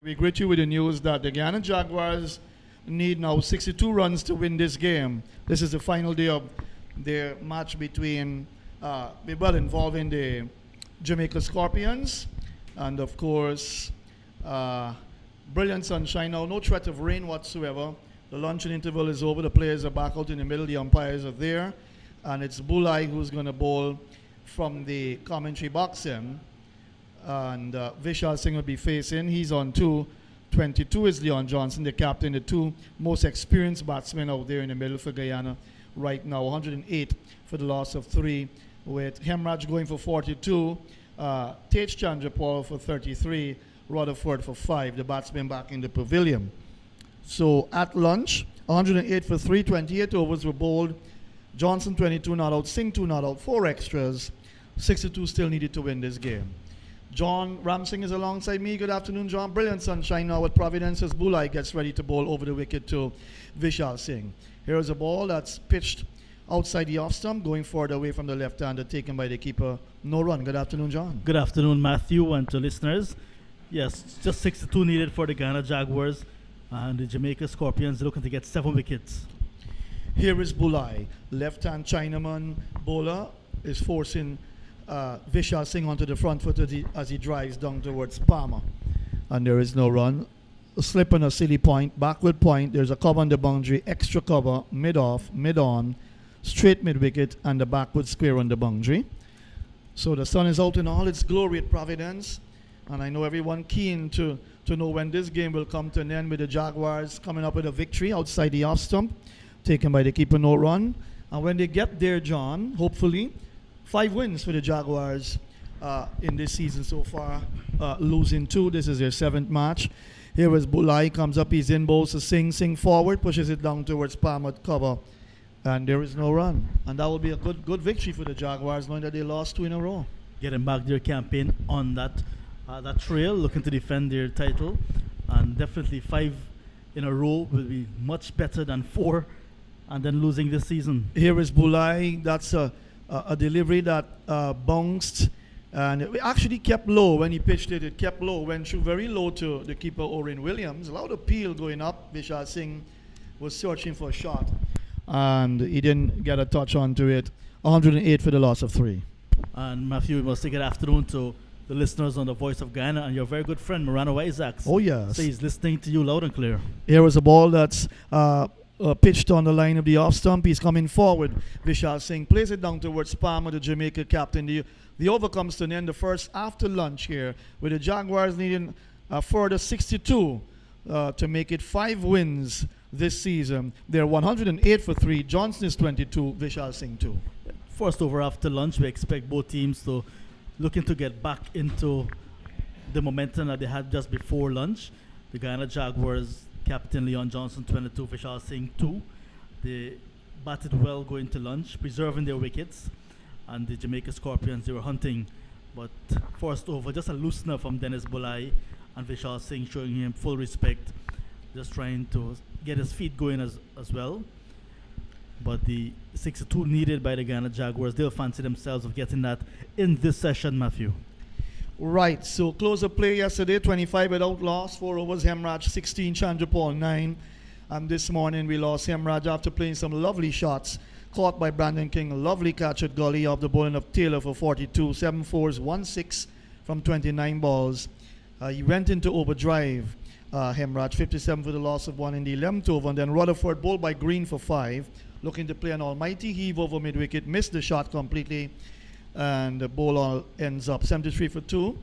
We greet you with the news that the Guyana Jaguars need now 62 runs to win this game. This is the final day of their match between, involving the Jamaica Scorpions and, of course, brilliant sunshine now, no threat of rain whatsoever. The luncheon interval is over. The players are back out in the middle. The umpires are there. And it's Bulai who's going to bowl from the commentary box in. And Vishal Singh will be facing. He's on 222 is Leon Johnson, the captain, the two most experienced batsmen out there in the middle for Guyana right now. 108 for the loss of 3, with Hemraj going for 42, Tej Chandrapal for 33, Rutherford for 5, the batsmen back in the pavilion. So at lunch, 108 for 3, 28 overs were bowled. Johnson 22 not out, Singh 2 not out, 4 extras. 62 still needed to win this game. John Ramsing is alongside me. Good afternoon, John. Brilliant sunshine now with Providence as Bulai gets ready to bowl over the wicket to Vishal Singh. Here is a ball that's pitched outside the off stump, going forward away from the left-hander, taken by the keeper. No run. Good afternoon, John. Good afternoon, Matthew, and to listeners. Yes, just 62 needed for the Ghana Jaguars, and the Jamaica Scorpions looking to get 7 wickets. Here is Bulai. Left-hand Chinaman bowler is forcing Vishal Singh onto the front foot as he drives down towards Palmer. And there is no run. A slip on a silly point, backward point. There's a cover on the boundary, extra cover, mid-off, mid-on, straight mid-wicket, and the backward square on the boundary. So the sun is out in all its glory at Providence. And I know everyone keen to know when this game will come to an end, with the Jaguars coming up with a victory outside the off stump, taken by the keeper, no run. And when they get there, John, hopefully, 5 wins for the Jaguars in this season so far, losing 2. This is their 7th match. Here is Bulai, comes up, he's in bowls to Singh forward, pushes it down towards Palmer cover, and there is no run. And that will be a good victory for the Jaguars, knowing that they lost 2 in a row. Getting back their campaign on that trail, looking to defend their title, and definitely 5 in a row will be much better than 4, and then losing this season. Here is Bulai. That's a delivery that bounced, and it actually kept low when he pitched it. It kept low, went through very low to the keeper, Orin Williams. A lot of appeal going up. Vishal Singh was searching for a shot, and he didn't get a touch onto it. 108 for the loss of 3. And Matthew, we must say good afternoon to the listeners on the Voice of Guyana and your very good friend Morano Isaacs. Oh yes. So he's listening to you loud and clear. Here was a ball that's pitched on the line of the off stump. He's coming forward. Vishal Singh plays it down towards Palmer, the Jamaica captain. The over comes to an end, the first after lunch here, with the Jaguars needing a further 62 to make it 5 wins this season. They're 108 for 3. Johnson is 22. Vishal Singh 2. First over after lunch, we expect both teams to looking to get back into the momentum that they had just before lunch. The Guyana Jaguars captain Leon Johnson 22, Vishal Singh 2. They batted well going to lunch, preserving their wickets. And the Jamaica Scorpions, they were hunting. But first over, just a loosener from Dennis Bulai, and Vishal Singh showing him full respect, just trying to get his feet going as well. But the 62 needed by the Guyana Jaguars, they'll fancy themselves of getting that in this session, Matthew. Right, so close of play yesterday, 25 without loss, 4 overs, Hemraj 16, Chandrapal 9. And this morning we lost Hemraj after playing some lovely shots. Caught by Brandon King, a lovely catch at gully off the bowling of Taylor for 42, 7 fours, 1 6 from 29 balls. He went into overdrive, Hemraj, 57 for the loss of 1 in the 11th over. And then Rutherford bowled by Green for 5, looking to play an almighty heave over mid-wicket, missed the shot completely. And the ball ends up 73 for 2.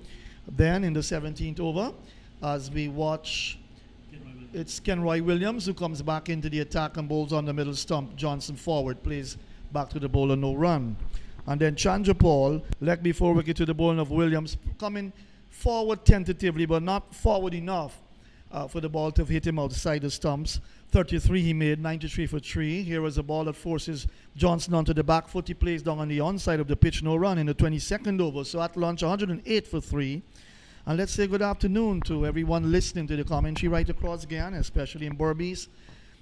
Then in the 17th over, as we watch, it's Kenroy Williams who comes back into the attack and bowls on the middle stump. Johnson forward, plays back to the bowler, no run. And then Chandrapal, leg before wicket to the bowling of Williams, coming forward tentatively, but not forward enough for the ball to hit him outside the stumps. 33 he made, 93 for 3. Here was a ball that forces Johnson onto the back foot. He plays down on the onside of the pitch, no run in the 22nd over. So at lunch, 108 for 3. And let's say good afternoon to everyone listening to the commentary right across Guyana, especially in Berbice,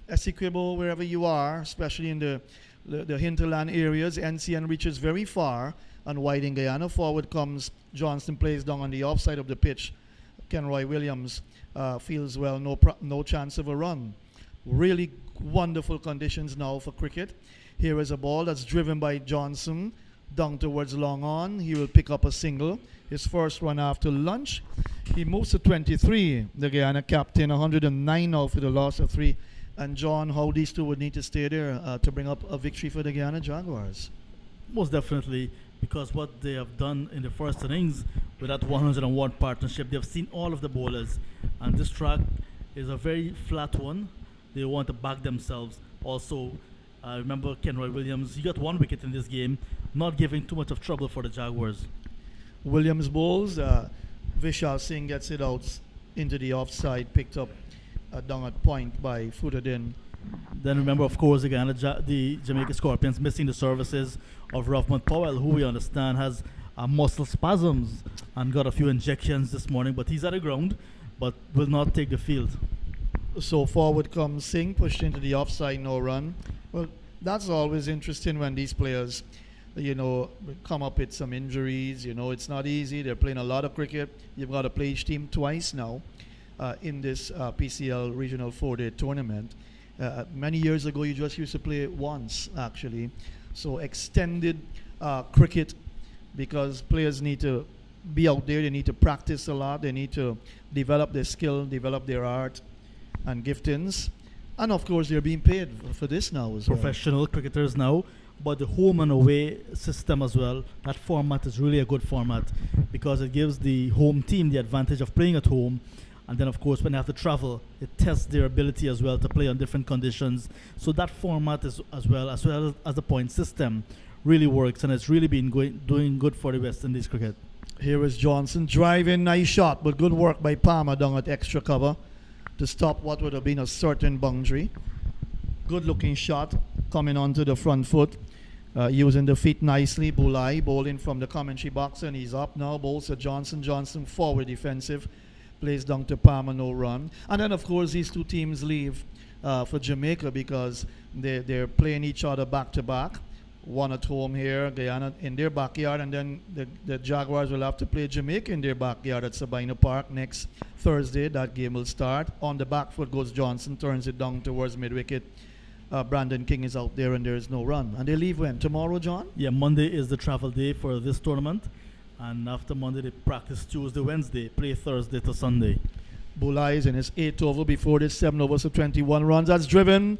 Essequibo, wherever you are, especially in the hinterland areas. NCN reaches very far and wide in Guyana. Forward comes Johnson, plays down on the offside of the pitch. Kenroy Williams feels well, no chance of a run. Really wonderful conditions now for cricket. Here is a ball that's driven by Johnson down towards long on. He will pick up a single. His first run after lunch. He moves to 23. The Guyana captain, 109 now for the loss of 3. And John, how these two would need to stay there to bring up a victory for the Guyana Jaguars? Most definitely, because what they have done in the first innings with that 101 partnership, they have seen all of the bowlers, and this track is a very flat one. They want to back themselves. Also, remember Kenroy Williams, he got 1 wicket in this game, not giving too much of trouble for the Jaguars. Williams bowls. Vishal Singh gets it out into the offside, picked up down at point by Futadin. Then remember, of course, again, the Jamaica Scorpions missing the services of Rovman Powell, who we understand has muscle spasms and got a few injections this morning, but he's at the ground, but will not take the field. So forward comes Singh, pushed into the offside, no run. Well, that's always interesting when these players, come up with some injuries. It's not easy. They're playing a lot of cricket. You've got to play each team twice now in this PCL Regional 4-day tournament. Many years ago, you just used to play it once, actually. So extended cricket, because players need to be out there. They need to practice a lot. They need to develop their skill, develop their art and giftings. And, of course, they're being paid for this now as well. Professional cricketers now, but the home and away system as well, that format is really a good format because it gives the home team the advantage of playing at home. And then, of course, when they have to travel, it tests their ability as well to play on different conditions. So that format is as well as the point system really works, and it's really been doing good for the West Indies cricket. Here is Johnson driving, nice shot, but good work by Palmer down at extra cover to stop what would have been a certain boundary. Good looking shot coming onto the front foot, using the feet nicely. Bulai bowling from the commentary box, and he's up now. Bowls to Johnson. Johnson forward defensive. Plays down to Palmer, no run. And then, of course, these two teams leave for Jamaica because they're playing each other back to back. One at home here, Guyana in their backyard, and then the Jaguars will have to play Jamaica in their backyard at Sabina Park next Thursday. That game will start. On the back foot goes Johnson, turns it down towards mid-wicket. Brandon King is out there, and there is no run. And they leave when? Tomorrow, John? Yeah, Monday is the travel day for this tournament. And after Monday, they practice Tuesday, Wednesday, play Thursday to Sunday. Bulai is in his 8th over before this, 7 overs of 21 runs. That's driven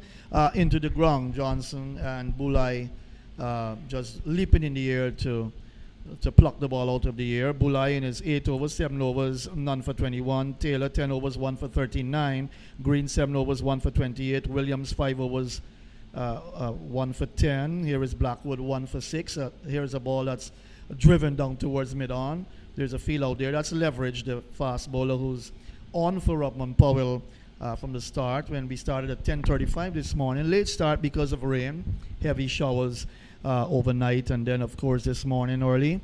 into the ground. Johnson and Bulai just leaping in the air to pluck the ball out of the air. Bulai in his 8 overs, 7 overs, none for 21. Taylor, 10 overs, 1 for 39. Green, 7 overs, 1 for 28. Williams, 5 overs, 1 for 10. Here is Blackwood, 1 for 6. Here is a ball that's driven down towards mid-on. There's a field out there. That's Leverage, the fast bowler who's on for Rovman Powell from the start. When we started at 10:35 this morning, late start because of rain, heavy showers overnight, and then of course this morning early.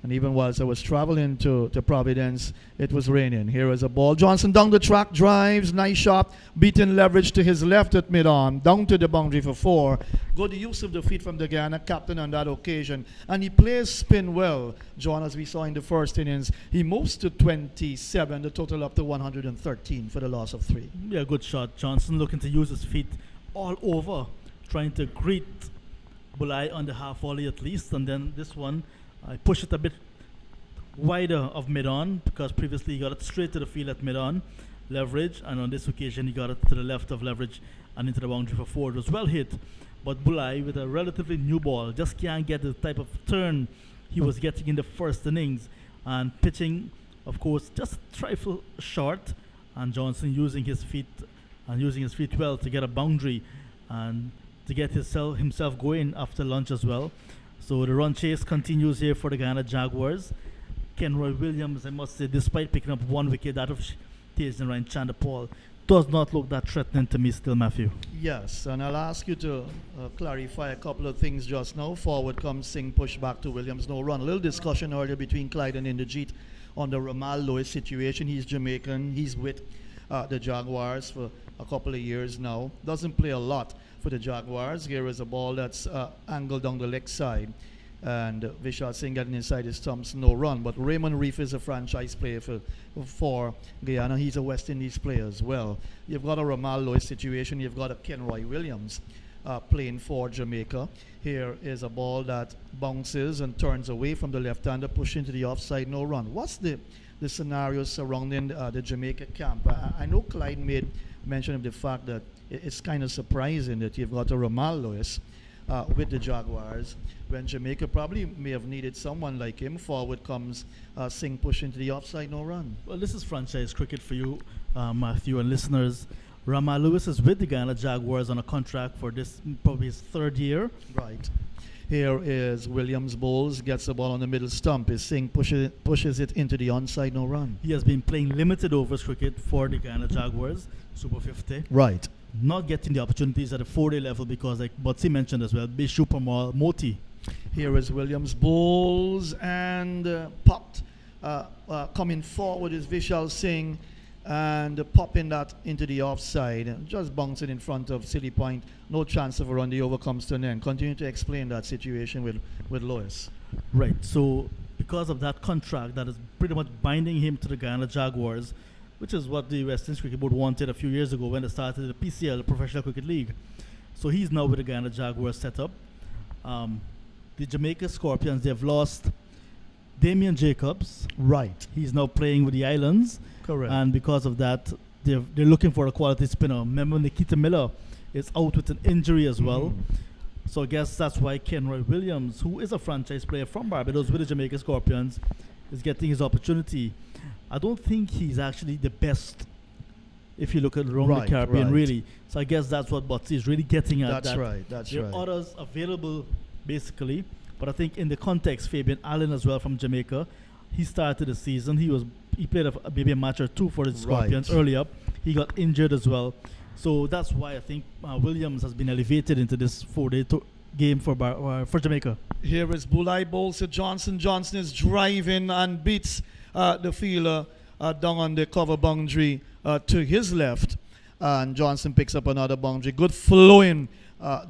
And even whilst I was traveling to Providence, it was raining. Here is a ball. Johnson down the track, drives, nice shot, beating Leverage to his left at mid-on, down to the boundary for 4. Good use of the feet from the Guyana captain on that occasion. And he plays spin well, John, as we saw in the first innings. He moves to 27, the total up to 113 for the loss of 3. Yeah, good shot. Johnson looking to use his feet all over, trying to greet Bulai on the half volley at least. And then this one, I push it a bit wider of mid-on because previously he got it straight to the field at mid-on, Leverage, and on this occasion he got it to the left of Leverage and into the boundary for 4. It was well hit, but Bulai with a relatively new ball just can't get the type of turn he was getting in the first innings, and pitching, of course, just a trifle short, and Johnson using his feet well to get a boundary and to get himself going after lunch as well. So the run chase continues here for the Guyana Jaguars. Kenroy Williams, I must say, despite picking up 1 wicket out of Tejan Ryan Chandapal, does not look that threatening to me still, Matthew. Yes, and I'll ask you to clarify a couple of things just now. Forward comes Singh, push back to Williams, no run. A little discussion earlier between Clyde and Inderjeet on the Ramal Lewis situation. He's Jamaican. He's with the Jaguars for a couple of years now. Doesn't play a lot for the Jaguars. Here is a ball that's angled down the leg side. and Vishal Singh getting inside his stumps, no run. But Raymond Reef is a franchise player for Guyana. He's a West Indies player as well. You've got a Ramal Lewis situation. You've got a Kenroy Williams playing for Jamaica. Here is a ball that bounces and turns away from the left-hander, push into the offside, no run. What's the scenario surrounding the Jamaica camp? I know Clyde made mention of the fact that it's kind of surprising that you've got a Ramal Lewis with the Jaguars when Jamaica probably may have needed someone like him. Forward comes Singh, push into the offside, no run. Well, this is franchise cricket for you, Matthew, and listeners. Ramal Lewis is with the Guyana Jaguars on a contract for this probably his third year. Right. Here is Williams bowls, gets the ball on the middle stump. Is Singh pushes it into the onside, no run. He has been playing limited overs cricket for the Guyana Jaguars, Super 50. Right. Not getting the opportunities at the 4-day level because, like Botsi mentioned as well, Bishu Pamal Moti. Here is Williams bowls and popped. Coming forward is Vishal Singh and popping that into the offside. Just bouncing in front of City Point. No chance of a run. The over comes to an end. Continue to explain that situation with Lewis. Right. So because of that contract that is pretty much binding him to the Guyana Jaguars, which is what the West Indies Cricket Board wanted a few years ago when they started the PCL, the Professional Cricket League. So he's now with the Guyana Jaguars setup. The Jamaica Scorpions, they've lost Damian Jacobs. Right. He's now playing with the Islands. Correct. And because of that, they're looking for a quality spinner. Remember, Nikita Miller is out with an injury as well. So I guess that's why Kenroy Williams, who is a franchise player from Barbados with the Jamaica Scorpions, is getting his opportunity. I don't think he's actually the best if you look at around the Caribbean, really. So I guess that's what Botsi is really getting at. That's right. That's there right. are others available, basically. But I think in the context, Fabian Allen as well from Jamaica, he started the season. He played maybe a match or two for the Scorpions earlier. He got injured as well. So that's why I think Williams has been elevated into this 4-day game for Jamaica. Here is Bulai bowls to Johnson. Johnson is driving and beats the fielder down on the cover boundary to his left. And Johnson picks up another boundary. Good flowing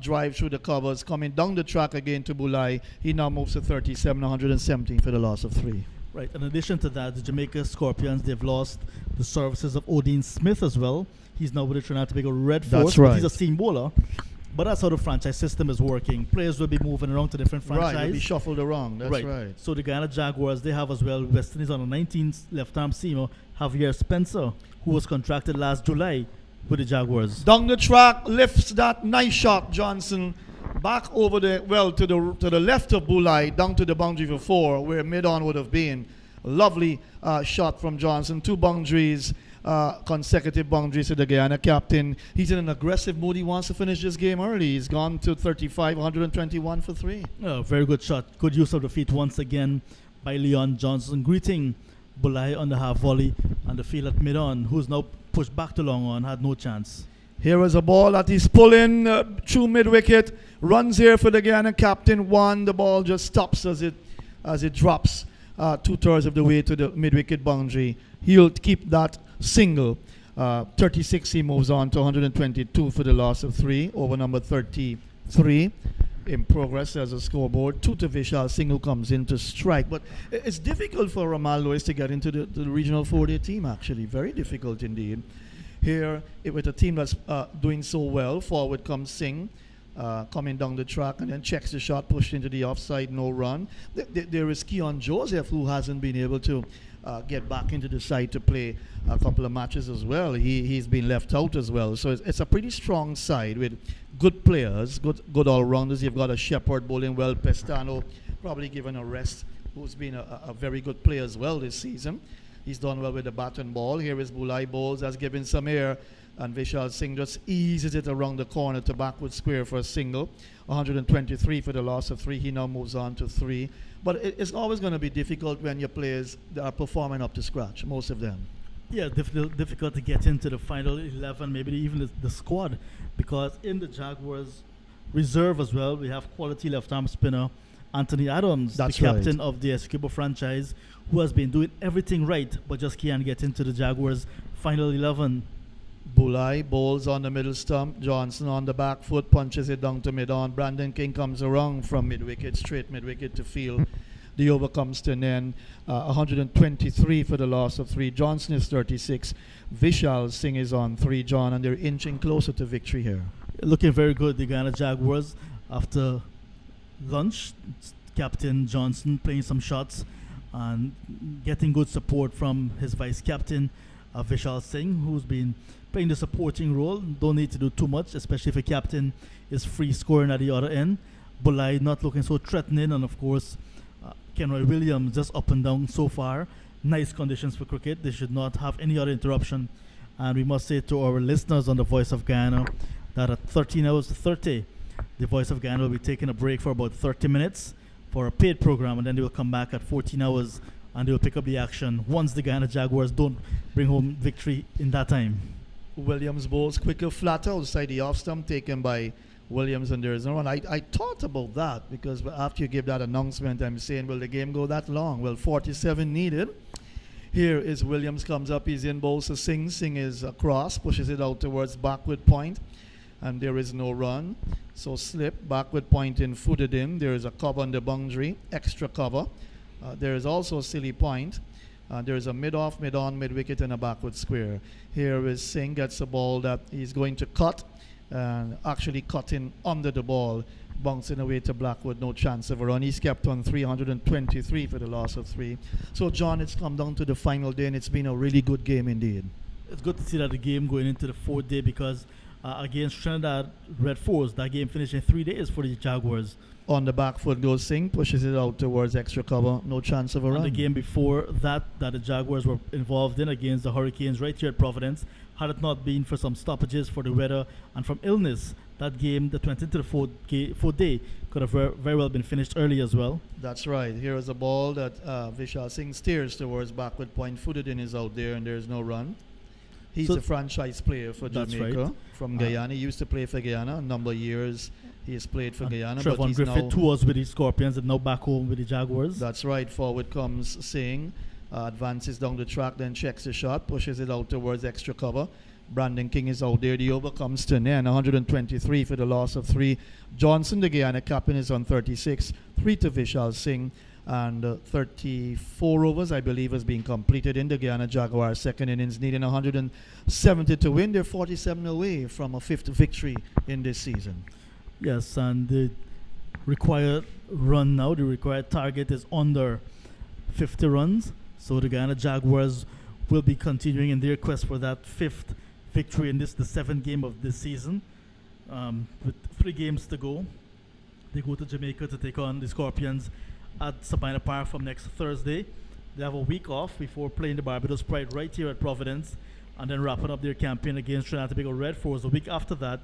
drive through the covers. Coming down the track again to Bulai. He now moves to 37, 117 for the loss of 3. Right. In addition to that, the Jamaica Scorpions, they've lost the services of Odin Smith as well. He's now with the Trinidad and Tobago Red Force. That's right. But he's a seam bowler. But that's how the franchise system is working. Players will be moving around to different franchises. Right, will be shuffled around. That's right. So the Guyana Jaguars, they have as well West Indies on the 19th left-arm seamer, Javier Spencer, who was contracted last July with the Jaguars. Down the track, lifts that nice shot, Johnson. Back over to the left of Bulai, down to the boundary for 4, where mid-on would have been. Lovely shot from Johnson. 2 boundaries, consecutive boundaries to the Guyana captain. He's in an aggressive mood. He wants to finish this game early. He's gone to 35, 121 for 3. Very good shot. Good use of the feet once again by Leon Johnson. Greeting Bulai on the half volley, and the field at mid-on, who's now pushed back to long on, had no chance. Here is a ball that he's pulling through mid-wicket. Runs here for the Guyana captain. 1. The ball just stops as it drops 2/3 of the way to the mid-wicket boundary. He'll keep that single. 36, he moves on to 122 for the loss of 3 over number 33 in progress as a scoreboard. 2 to Vishal Singh, who comes in to strike. But it's difficult for Ramal Lewis to get into the regional 4-day team, actually. Very difficult indeed. Here, with a team that's doing so well, forward comes Singh, coming down the track, and then checks the shot, pushed into the offside, no run. There is Keon Joseph, who hasn't been able to get back into the side to play a couple of matches as well. He's been left out as well. So it's a pretty strong side with good players, good all-rounders. You've got a Shepherd bowling well, Pestano probably given a rest, who's been a very good player as well this season. He's done well with the bat and ball. Here is Bulai bowls, has given some air, and Vishal Singh just eases it around the corner to backward square for a single. 123 for the loss of 3. He now moves on to 3. But it's always going to be difficult when your players are performing up to scratch, most of them. Yeah, difficult to get into the final 11, maybe even the squad, because in the Jaguars reserve as well, we have quality left-arm spinner Anthony Adams, That's the captain of the Escobar franchise, who has been doing everything right, but just can't get into the Jaguars final 11. Bulai bowls on the middle stump. Johnson on the back foot punches it down to mid-on. Brandon King comes around from mid-wicket, straight mid-wicket to field. The over comes to an end. 123 for the loss of 3. Johnson is 36. Vishal Singh is on 3, John, and they're inching closer to victory here. Looking very good, the Guyana Jaguars. After lunch, Captain Johnson playing some shots and getting good support from his vice captain, Vishal Singh, who's been playing the supporting role. Don't need to do too much, especially if a captain is free scoring at the other end. Bulai not looking so threatening, and of course, Kenroy Williams just up and down so far. Nice conditions for cricket. They should not have any other interruption. And we must say to our listeners on the Voice of Guyana that at 13 hours to 30, the Voice of Guyana will be taking a break for about 30 minutes for a paid program, and then they will come back at 14 hours and they will pick up the action once the Guyana Jaguars don't bring home victory in that time. Williams bowls quicker, flat outside the off stump, taken by Williams, and there's no run. I thought about that because after you give that announcement, I'm saying, will the game go that long? Well, 47 needed. Here is Williams, comes up, he's in bowl, so Singh is across, pushes it out towards backward point, and there is no run. So slip, backward point in, footed in. There is a cover on the boundary, extra cover. There is also a silly point. There is a mid-off, mid-on, mid-wicket, and a backward square. Here is Singh, gets a ball that he's going to cut, actually cutting under the ball, bouncing away to Blackwood, no chance of a run. He's kept on 323 for the loss of 3. So, John, it's come down to the final day, and it's been a really good game indeed. It's good to see that the game going into the 4th day because against Trinidad Red Force, that game finished in 3 days for the Jaguars. On the back foot goes Singh, pushes it out towards extra cover, no chance of a run. The game before that the Jaguars were involved in against the Hurricanes right here at Providence, had it not been for some stoppages for the weather and from illness, that game, the 20th to the 4th day, could have very well been finished early as well. That's right. Here is a ball that Vishal Singh steers towards backward point, footed in, is out there, and there's no run. He's a franchise player for Jamaica, right, from Guyana. He used to play for Guyana a number of years. He has played for Guyana. Trevon but he's Griffith, who was with the Scorpions and now back home with the Jaguars. That's right. Forward comes Singh, advances down the track, then checks the shot, pushes it out towards extra cover. Brandon King is out there. The over comes to an end. 123 for the loss of 3. Johnson, the Guyana captain, is on 36. 3 to Vishal Singh. And 34 overs, I believe, has been completed in the Guyana Jaguars' second innings, needing 170 to win. They're 47 away from a 5th victory in this season. Yes, and the required run now, the required target is under 50 runs. So the Guyana Jaguars will be continuing in their quest for that 5th victory in this, the 7th game of this season. With 3 games to go, they go to Jamaica to take on the Scorpions at Sabina Park from next Thursday. They have a week off before playing the Barbados Pride right here at Providence, and then wrapping up their campaign against Trinidad and Tobago Red Force a week after that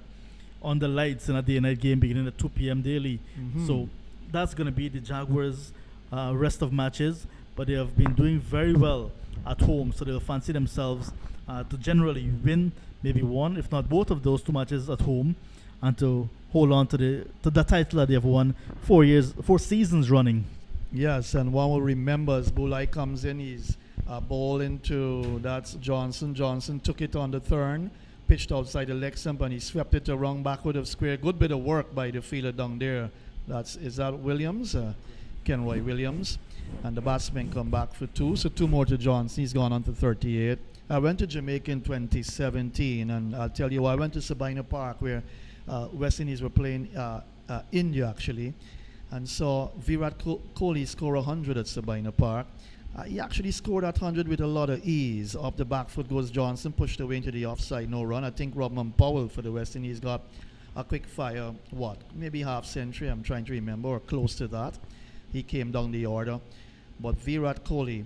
on the lights in a day-and-night game beginning at 2 p.m. daily. So that's going to be the Jaguars' rest of matches, but they have been doing very well at home, so they'll fancy themselves to generally win maybe one, if not both of those 2 matches at home, and to hold on to the title that they have won 4 seasons running. Yes, and one will remember as Bulai comes in, he's bowling to, that's Johnson. Johnson took it on the turn, pitched outside the leg stump, and he swept it around backward of square. Good bit of work by the fielder down there. Is that Williams? Kenroy Williams. And the batsmen come back for 2, so 2 more to Johnson. He's gone on to 38. I went to Jamaica in 2017, and I'll tell you, I went to Sabina Park where West Indies were playing India, actually, and saw Virat Kohli score 100 at Sabina Park. He actually scored that 100 with a lot of ease. Off the back foot goes Johnson, pushed away into the offside, no run. I think Robman Powell for the West Indies got a quick fire, maybe half century, I'm trying to remember, or close to that. He came down the order. But Virat Kohli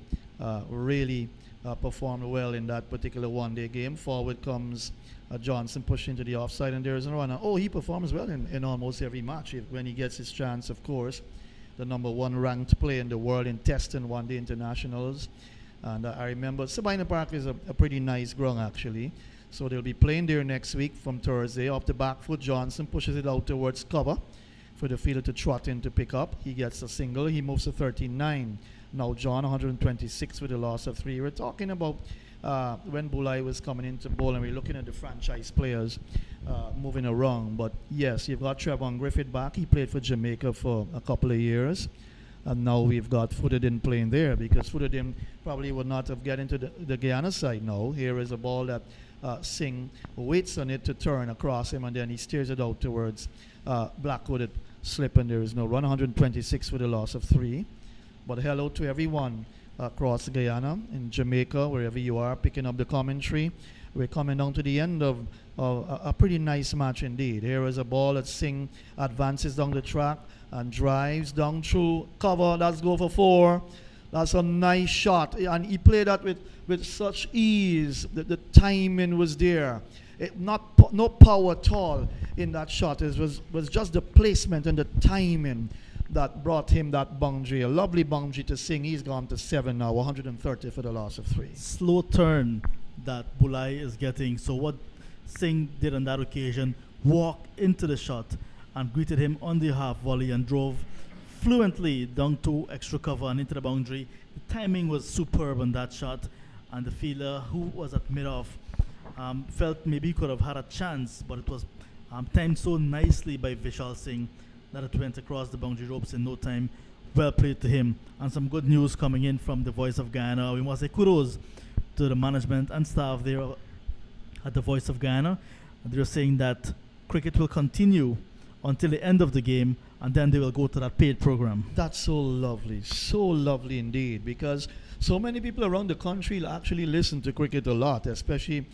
really performed well in that particular one-day game. Forward comes Johnson, pushed into the offside, and there is a run. He performs well in almost every match when he gets his chance, of course. The number 1 ranked player in the world in Test and one-day internationals. And I remember Sabina Park is a pretty nice ground, actually. So they'll be playing there next week from Thursday. Off the back foot, Johnson pushes it out towards cover for the fielder to trot in to pick up. He gets a single. He moves to 39. Now John, 126 with a loss of 3. We're talking about when Bulai was coming into bowl, and we're looking at the franchise players moving around. But yes, you've got Trevon Griffith back. He played for Jamaica for a couple of years. And now we've got Footerdin playing there, because Footerdin probably would not have get into the Guyana side now. Here is a ball that Singh waits on it to turn across him, and then he steers it out towards Blackwood. It slip, and there is no run. 126 for the loss of 3. But hello to everyone across Guyana, in Jamaica, wherever you are, picking up the commentary. We're coming down to the end of a pretty nice match indeed. Here is a ball that Singh advances down the track and drives down through cover. That's go for 4. That's a nice shot, and he played that with such ease. The timing was there. No power at all in that shot. It was just the placement and the timing that brought him that boundary. A lovely boundary to Singh. He's gone to 7 now, 130 for the loss of 3. Slow turn that Bulai is getting. So what Singh did on that occasion, walked into the shot and greeted him on the half volley and drove fluently down to extra cover and into the boundary. The timing was superb on that shot, and the fielder, who was at mid-off, felt maybe he could have had a chance, but it was timed so nicely by Vishal Singh that it went across the boundary ropes in no time. Well played to him. And some good news coming in from the Voice of Guyana. We must say kudos to the management and staff there at the Voice of Guyana. They're saying that cricket will continue until the end of the game, and then they will go to that paid program. That's so lovely indeed, because so many people around the country actually listen to cricket a lot, especially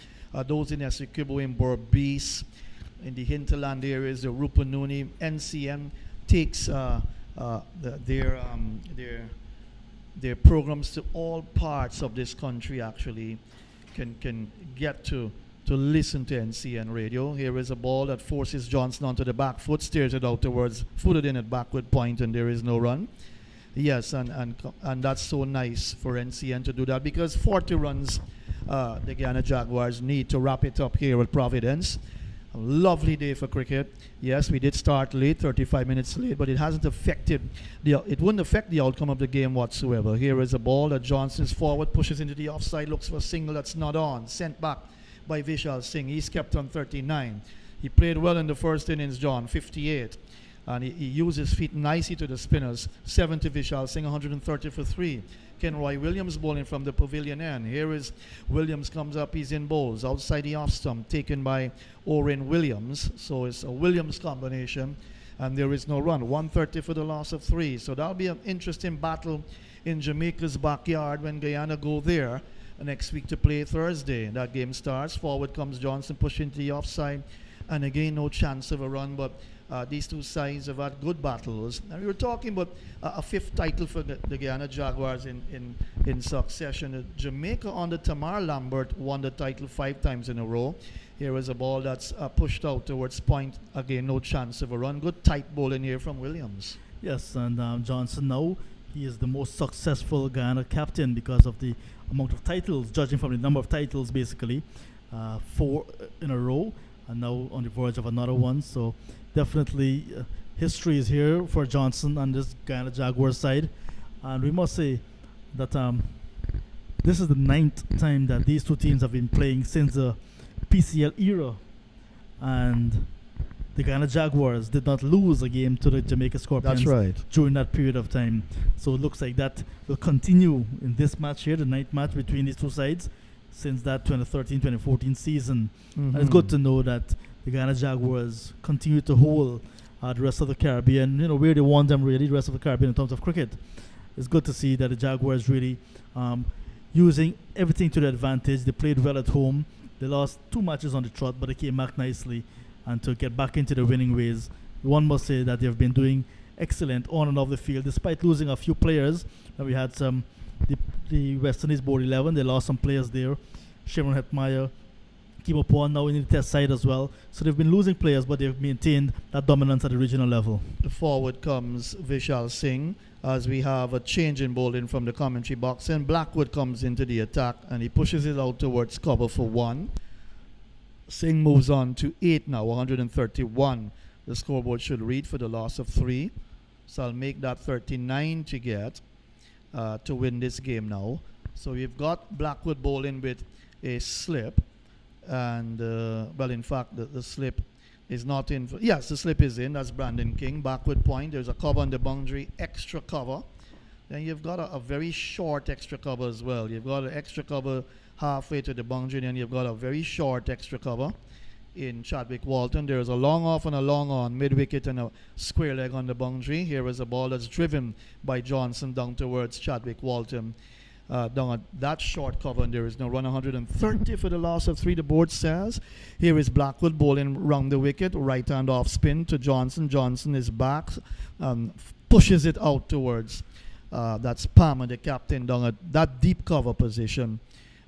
those in Essequibo, in Berbice, in the hinterland areas, the Rupununi. NCN takes their programs to all parts of this country. Actually can get to listen to NCN radio. Here is a ball that forces Johnson onto the back foot, steers it out towards, footed in at backward point, and there is no run. Yes, and that's so nice for NCN to do that, because 40 runs the Guyana Jaguars need to wrap it up here at Providence. A lovely day for cricket. Yes, we did start late, 35 minutes late, but it hasn't affected it wouldn't affect the outcome of the game whatsoever. Here is a ball that Johnson's forward, pushes into the offside, looks for a single that's not on, sent back by Vishal Singh. He's kept on 39. He played well in the first innings, John, 58. And he used his feet nicely to the spinners. 70 Vishal Singh, 130 for 3. Kenroy Williams bowling from the pavilion end. Here is Williams, comes up, he's in bowls. Outside the off stump, taken by Oren Williams. So it's a Williams combination. And there is no run. 130 for the loss of 3. So that'll be an interesting battle in Jamaica's backyard when Guyana go there next week to play Thursday. That game starts. Forward comes Johnson, pushing to the offside, and again no chance of a run. But these two sides have had good battles. And we were talking about a 5th title for the Guyana Jaguars in succession. Jamaica under Tamar Lambert won the title 5 times in a row. Here is a ball that's pushed out towards point. Again, no chance of a run. Good tight bowling here from Williams. Yes, and Johnson now, he is the most successful Guyana captain because of the amount of titles, judging from the number of titles, basically 4 in a row, and now on the verge of another one. So definitely history is here for Johnson on this Guyana Jaguars side. And we must say that this is the 9th time that these two teams have been playing since the PCL era, and the Guyana Jaguars did not lose a game to the Jamaica Scorpions. That's right. During that period of time. So it looks like that will continue in this match here, the 9th match between these two sides since that 2013-2014 season. And it's good to know that the Guyana Jaguars continue to hold the rest of the Caribbean, where they want them really, the rest of the Caribbean in terms of cricket. It's good to see that the Jaguars really using everything to their advantage. They played well at home. They lost 2 matches on the trot, but they came back nicely. And to get back into the winning ways, one must say that they've been doing excellent on and off the field, despite losing a few players. We had the West Indies Board 11, they lost some players there. Shimron Hetmeyer came upon now in the test side as well. So they've been losing players, but they've maintained that dominance at the regional level. Forward comes Vishal Singh as we have a change in bowling from the commentary box, and Blackwood comes into the attack and he pushes it out towards cover for 1. Singh moves on to 8 now, 131. The scoreboard should read for the loss of 3. So I'll make that 39 to get to win this game now. So we've got Blackwood bowling with a slip, and well, in fact, the slip is not in. Yes, the slip is in. That's Brandon King. Backward point. There's a cover on the boundary, extra cover. Then you've got a very short extra cover as well. You've got an extra cover halfway to the boundary, and you've got a very short extra cover in Chadwick Walton. There's a long off and a long on, mid wicket and a square leg on the boundary. Here is a ball that's driven by Johnson down towards Chadwick Walton. Down at that short cover, and there is no run. 130 for the loss of 3, the board says. Here is Blackwood bowling round the wicket, right hand off spin to Johnson. Johnson is back, pushes it out towards that's Palmer, the captain, down at that deep cover position,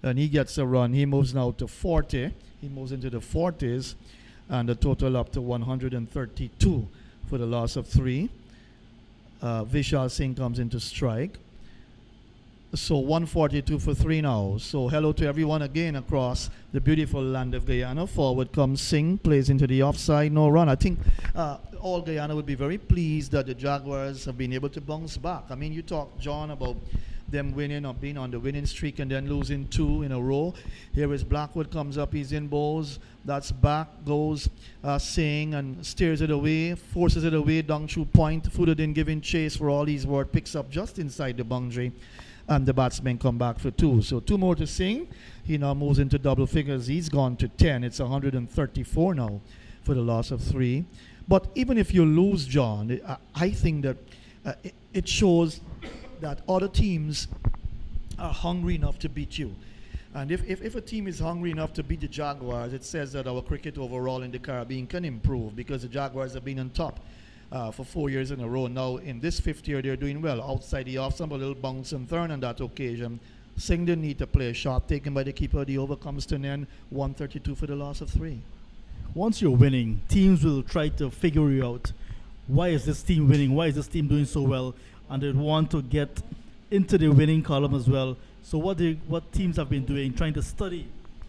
and he gets a run. He moves now to 40. He moves into the 40s, and the total up to 132 for the loss of 3. Vishal Singh comes into strike. So 142 for 3 now. So hello to everyone again across the beautiful land of Guyana. Forward comes Singh, plays into the offside, no run. I think all Guyana would be very pleased that the Jaguars have been able to bounce back. I mean, you talk, John, about them winning or being on the winning streak and then losing 2 in a row. Here is Blackwood, comes up, he's in bowls. That's back, goes Singh and steers it away, forces it away down through point. Fuda didn't give in chase for all these work, picks up just inside the boundary. And the batsmen come back for 2. So 2 more to Singh. He now moves into double figures. He's gone to 10. It's 134 now for the loss of 3. But even if you lose, John, I think that it shows that other teams are hungry enough to beat you. And if a team is hungry enough to beat the Jaguars, it says that our cricket overall in the Caribbean can improve, because the Jaguars have been on top for 4 years in a row. Now, in this 5th year, they're doing well. Outside the off, some a little bounce and turn on that occasion. Singh didn't need to play a shot taken by the keeper. The over comes to an end. 132 for the loss of 3. Once you're winning, teams will try to figure you out. Why is this team winning? Why is this team doing so well? And they want to get into the winning column as well. So what teams have been doing, trying to study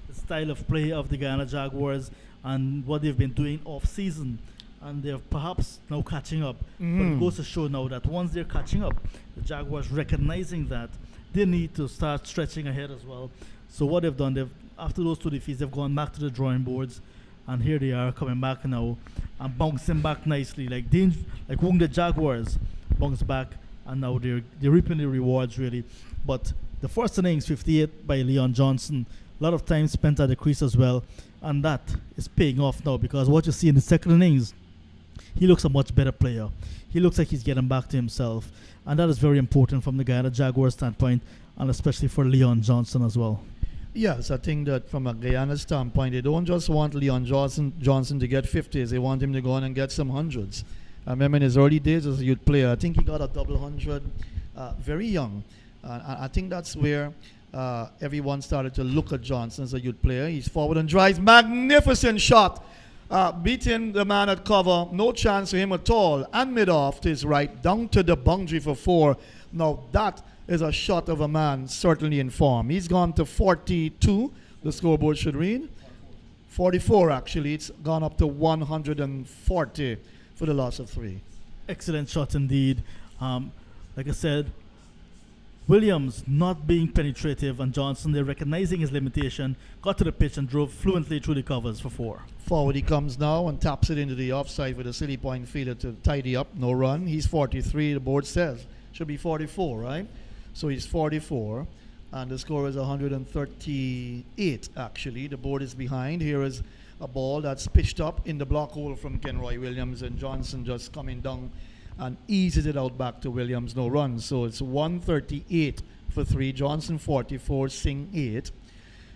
the style of play of the Guyana Jaguars and what they've been doing off-season. And they're perhaps now catching up. But it goes to show now that once they're catching up, the Jaguars recognizing that they need to start stretching ahead as well. So what they've done, after those 2 defeats, they've gone back to the drawing boards, and here they are coming back now and bouncing back nicely, like Wounded Jaguars bounce back, and now they're reaping the rewards really. But the first innings, 58 by Leon Johnson, a lot of time spent at the crease as well, and that is paying off now, because what you see in the second innings, he looks a much better player. He looks like he's getting back to himself. And that is very important from the Guyana Jaguars standpoint, and especially for Leon Johnson as well. Yes, I think that from a Guyana standpoint, they don't just want Leon Johnson to get 50s. They want him to go on and get some hundreds. I remember in his early days as a youth player, I think he got a double 100 very young. I think that's where everyone started to look at Johnson as a youth player. He's forward and drives. Magnificent shot. Beating the man at cover, no chance for him at all, and mid-off to his right, down to the boundary for 4. Now that is a shot of a man certainly in form. He's gone to 42, the scoreboard should read. 44 actually, it's gone up to 140 for the loss of 3. Excellent shot indeed. Like I said, Williams not being penetrative, and Johnson, they're recognizing his limitation, got to the pitch and drove fluently through the covers for 4. Forward he comes now and taps it into the offside with a silly point fielder to tidy up. No run. He's 43, the board says. Should be 44, right? So he's 44, and the score is 138 actually. The board is behind. Here is a ball that's pitched up in the block hole from Kenroy Williams, and Johnson just coming down and eases it out back to Williams. No run. So it's 138 for 3. Johnson 44, Singh 8.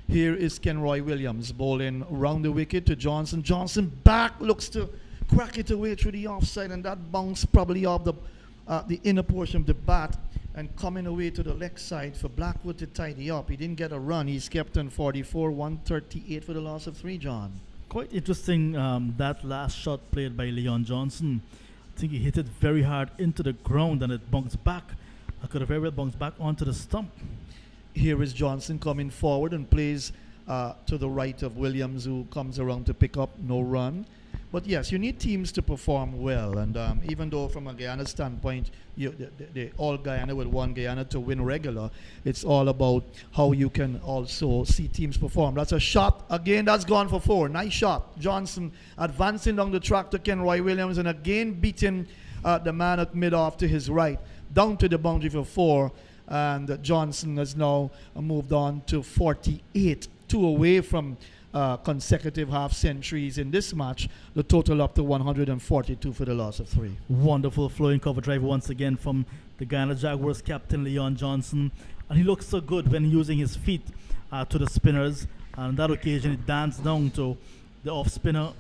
Here is Kenroy Williams bowling round the wicket to Johnson. Johnson back, looks to crack it away through the offside, and that bounce probably off the inner portion of the bat and coming away to the leg side for Blackwood to tidy up. He didn't get a run. He's kept on 44, 138 for the loss of 3, John. Quite interesting, that last shot played by Leon Johnson. I think he hit it very hard into the ground and it bounced back. I could have very well bounced back onto the stump. Here is Johnson coming forward and plays to the right of Williams, who comes around to pick up. No run. But yes, you need teams to perform well, and even though from a Guyana standpoint, they all Guyana will want Guyana to win regular, it's all about how you can also see teams perform. That's a shot, again, that's gone for 4. Nice shot. Johnson advancing down the track to Ken Roy Williams, and again beating the man at mid-off to his right, down to the boundary for 4, and Johnson has now moved on to 48, 2 away from consecutive half centuries in this match, the total up to 142 for the loss of 3. Wonderful flowing cover drive once again from the Guyana Jaguars captain Leon Johnson, and he looks so good when using his feet to the spinners. And on that occasion, he danced down to the off spinner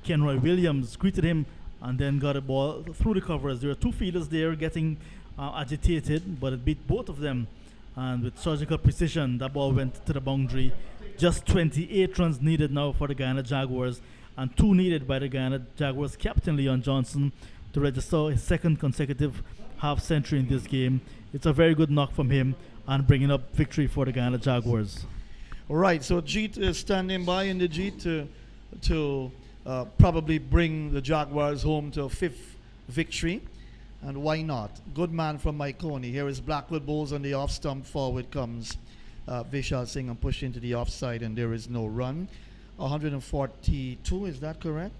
Kenroy Williams, greeted him, and then got a ball through the covers. There were 2 fielders there getting agitated, but it beat both of them, and with surgical precision, that ball went to the boundary. Just 28 runs needed now for the Guyana Jaguars, and 2 needed by the Guyana Jaguars captain Leon Johnson to register his 2nd consecutive half century in this game. It's a very good knock from him and bringing up victory for the Guyana Jaguars. Right, so Jeet is standing by in the Jeet to probably bring the Jaguars home to a 5th victory. And why not? Good man from Myconi. Here is Blackwood Bulls on the off stump. Forward comes Vishal Singh and pushed into the offside, and there is no run. 142, is that correct?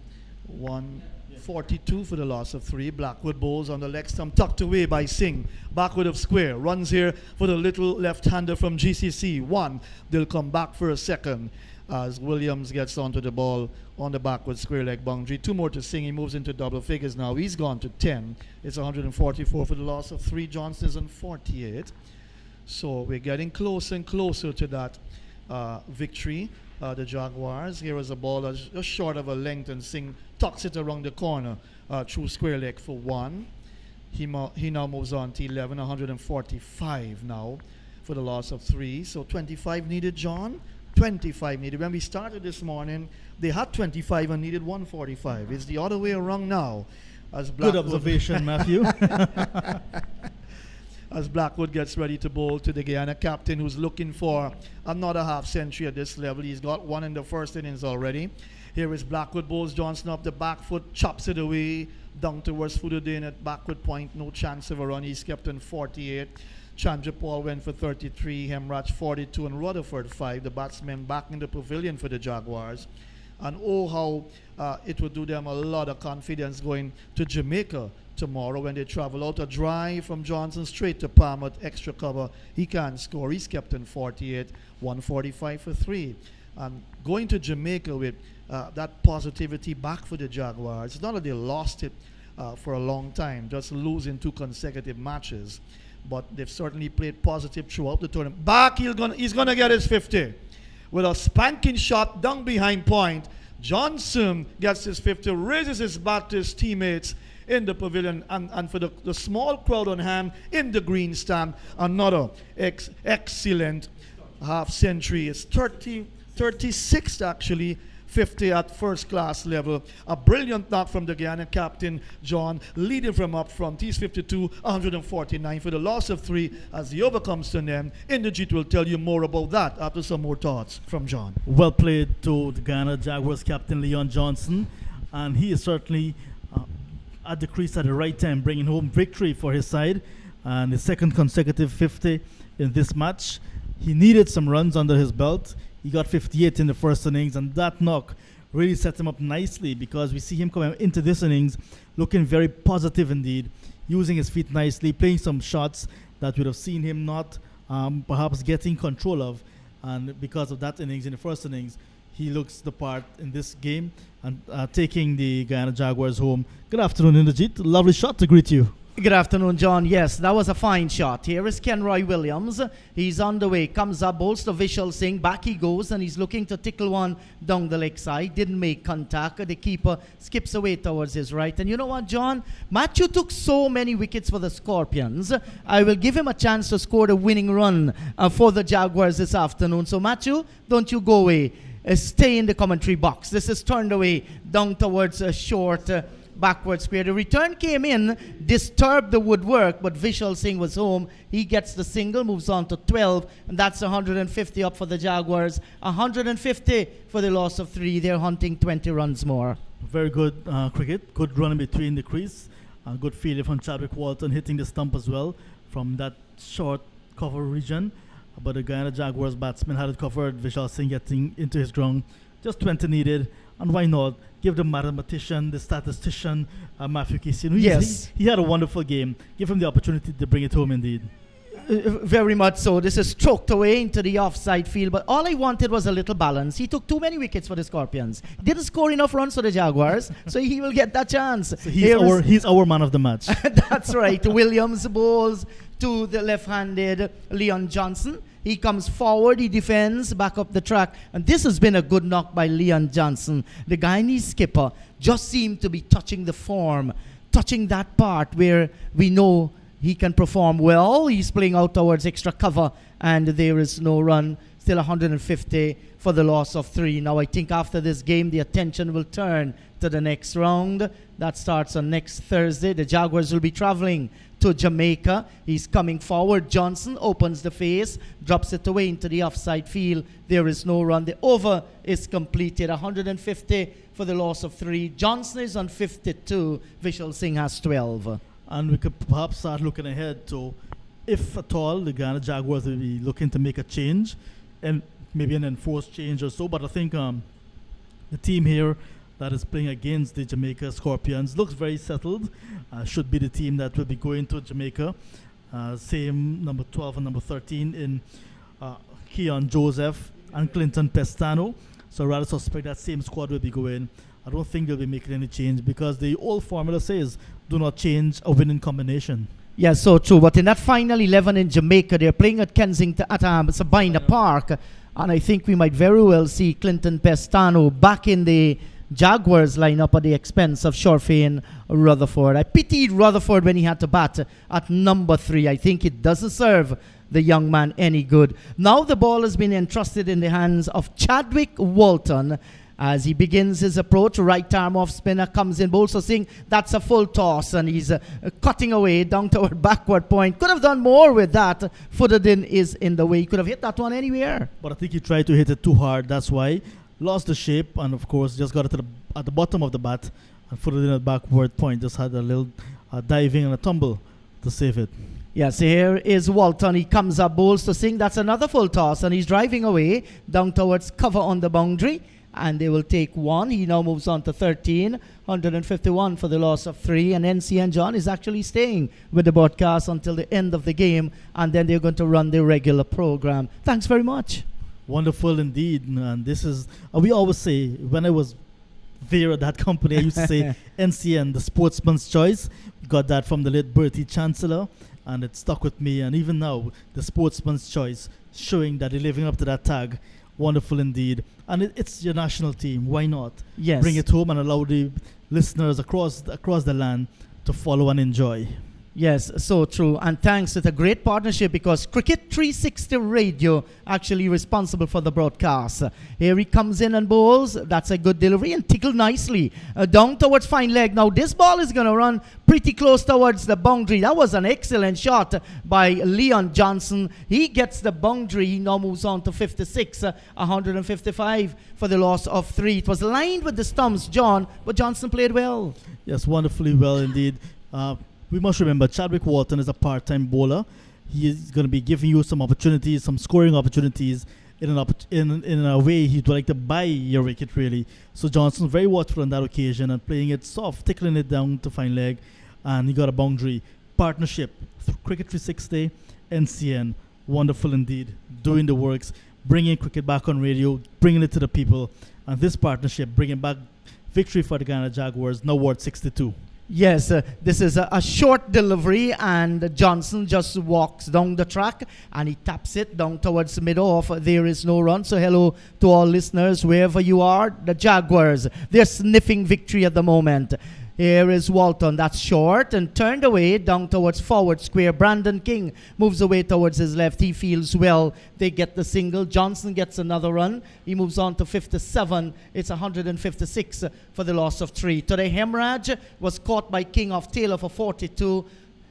142 for the loss of 3. Blackwood Bulls on the leg stump, tucked away by Singh. Backward of square. Runs here for the little left-hander from GCC. 1. They'll come back for a second as Williams gets onto the ball on the backward square leg boundary. 2 more to Singh. He moves into double figures now. He's gone to 10. It's 144 for the loss of 3. Johnson is on 48. So we're getting closer and closer to that victory. The Jaguars. Here is a ball that's just short of a length, and Singh tucks it around the corner through square leg for 1. He now moves on to 11, 145 now for the loss of 3. So 25 needed, John. 25 needed. When we started this morning, they had 25 and needed 145. It's the other way around now. As Good observation, Matthew. As Blackwood gets ready to bowl to the Guyana captain, who's looking for another half century at this level. He's got 1 in the first innings already. Here is Blackwood bowls Johnson up the back foot, chops it away down towards Fududin at backward point. No chance of a run. He's kept on 48. Chandra Paul went for 33, Hemraj 42, and Rutherford 5. The batsmen back in the pavilion for the Jaguars. And oh, how it would do them a lot of confidence going to Jamaica tomorrow when they travel out. A drive from Johnson straight to Palm at extra cover. He can't score. He's kept in 48, 145 for 3. And going to Jamaica with that positivity back for the Jaguars. It's not that they lost it for a long time, just losing 2 consecutive matches. But they've certainly played positive throughout the tournament. Back, he's gonna get his 50. With a spanking shot down behind point, Johnson gets his 50, raises his bat to his teammates in the pavilion, and for the small crowd on hand in the green stand, another excellent half century. It's 36 actually, 50 at first class level. A brilliant knock from the Guyana captain, John, leading from up front. He's 52, 149 for the loss of 3 as the over comes to an end. Inderjeet will tell you more about that after some more thoughts from John. Well played to the Guyana Jaguars captain Leon Johnson, and he is certainly at the crease at the right time, bringing home victory for his side and his 2nd consecutive 50 in this match. He needed some runs under his belt. He got 58 in the first innings, and that knock really set him up nicely because we see him coming into this innings looking very positive indeed, using his feet nicely, playing some shots that would have seen him not perhaps getting control of. And because of that innings in the first innings, he looks the part in this game and taking the Guyana Jaguars home. Good afternoon, Inderjeet. Lovely shot to greet you. Good afternoon, John. Yes, that was a fine shot. Here is Kenroy Williams. He's on the way. Comes up, bowls to Vishal Singh. Back he goes, and he's looking to tickle one down the leg side. Didn't make contact. The keeper skips away towards his right. And you know what, John? Matthew took so many wickets for the Scorpions. I will give him a chance to score the winning run for the Jaguars this afternoon. So, Matthew, don't you go away. Stay in the commentary box. This is turned away down towards a short backward square. The return came in, disturbed the woodwork, but Vishal Singh was home. He gets the single, moves on to 12, and that's 150 up for the Jaguars. 150 for the loss of 3. They're hunting 20 runs more. Very good cricket, good run in between the crease, good fielding from Chadwick Walton, hitting the stump as well from that short cover region. But the Guyana Jaguars batsman had it covered, Vishal Singh getting into his ground, just 20 needed, and why not give the mathematician, the statistician, Matthew Casey. Yes. He had a wonderful game. Give him the opportunity to bring it home indeed. Very much so. This is stroked away into the offside field, but all I wanted was a little balance. He took too many wickets for the Scorpions. Didn't score enough runs for the Jaguars, so he will get that chance. So he's our man of the match. That's right. Williams bowls to the left-handed Leon Johnson. He comes forward, he defends, back up the track. And this has been a good knock by Leon Johnson. The Guyanese skipper just seemed to be touching the form, touching that part where we know he can perform well. He's playing out towards extra cover, and there is no run. Still 150 for the loss of 3. Now I think after this game, the attention will turn to the next round. That starts on next Thursday. The Jaguars will be traveling to Jamaica. He's coming forward. Johnson opens the face, drops it away into the offside field. There is no run. The over is completed. 150 for the loss of 3. Johnson is on 52. Vishal Singh has 12. And we could perhaps start looking ahead to, if at all, the Ghana Jaguars will be looking to make a change, and maybe an enforced change or so. But I think the team here that is playing against the Jamaica Scorpions looks very settled. Should be the team that will be going to Jamaica. Same number 12 and number 13 in Keon Joseph and Clinton Pestano. So I rather suspect that same squad will be going. I don't think they'll be making any change because the old formula says do not change a winning combination. Yeah, so true. But in that final 11 in Jamaica, they're playing at Kensington, at Sabina Park. And I think we might very well see Clinton Pestano back in the Jaguars lineup at the expense of Shorfane Rutherford. I pitied Rutherford when he had to bat at number 3. I think it doesn't serve the young man any good. Now the ball has been entrusted in the hands of Chadwick Walton as he begins his approach. Right arm off spinner comes in, bowls for Singh. That's a full toss, and he's cutting away down toward backward point. Could have done more with that. Footed is in the way. He could have hit that one anywhere. But I think he tried to hit it too hard. That's why. Lost the shape, and of course just got it to at the bottom of the bat and footed in at backward point. Just had a little diving and a tumble to save it. Yes, here is Walton. He comes up, bowls to Singh. That's another full toss, and he's driving away down towards cover on the boundary. And they will take 1. He now moves on to 13. 151 for the loss of 3. And NCN John is actually staying with the broadcast until the end of the game. And then they're going to run the regular program. Thanks very much. Wonderful indeed. And this is, we always say, when I was there at that company, I used to say NCN, the sportsman's choice. Got that from the late Bertie Chancellor. And it stuck with me. And even now, the sportsman's choice, showing that they're living up to that tag. Wonderful indeed. And it's your national team. Why not? Yes. Bring it home and allow the listeners across the land to follow and enjoy. Yes, so true. And thanks to the great partnership because Cricket 360 Radio actually responsible for the broadcast. Here he comes in and bowls. That's a good delivery and tickled nicely. Down towards fine leg. Now this ball is going to run pretty close towards the boundary. That was an excellent shot by Leon Johnson. He gets the boundary. He now moves on to 56, 155 for the loss of 3. It was lined with the stumps, John, but Johnson played well. Yes, wonderfully well indeed. We must remember Chadwick Walton is a part-time bowler. He is going to be giving you some opportunities, some scoring opportunities in a way he'd like to buy your wicket really. So Johnson very watchful on that occasion and playing it soft, tickling it down to fine leg, and he got a boundary. Partnership, Cricket 360, NCN, wonderful indeed, doing the works, bringing cricket back on radio, bringing it to the people, and this partnership bringing back victory for the Ghana Jaguars, now Ward 62. Yes, this is a short delivery and Johnson just walks down the track and he taps it down towards mid-off. There is no run. So hello to all listeners wherever you are. The Jaguars, they're sniffing victory at the moment. Here is Walton. That's short and turned away down towards forward square. Brandon King moves away towards his left. He feels well. They get the single. Johnson gets another run. He moves on to 57. It's 156 for the loss of 3. Today, Hemraj was caught by King of Taylor for 42.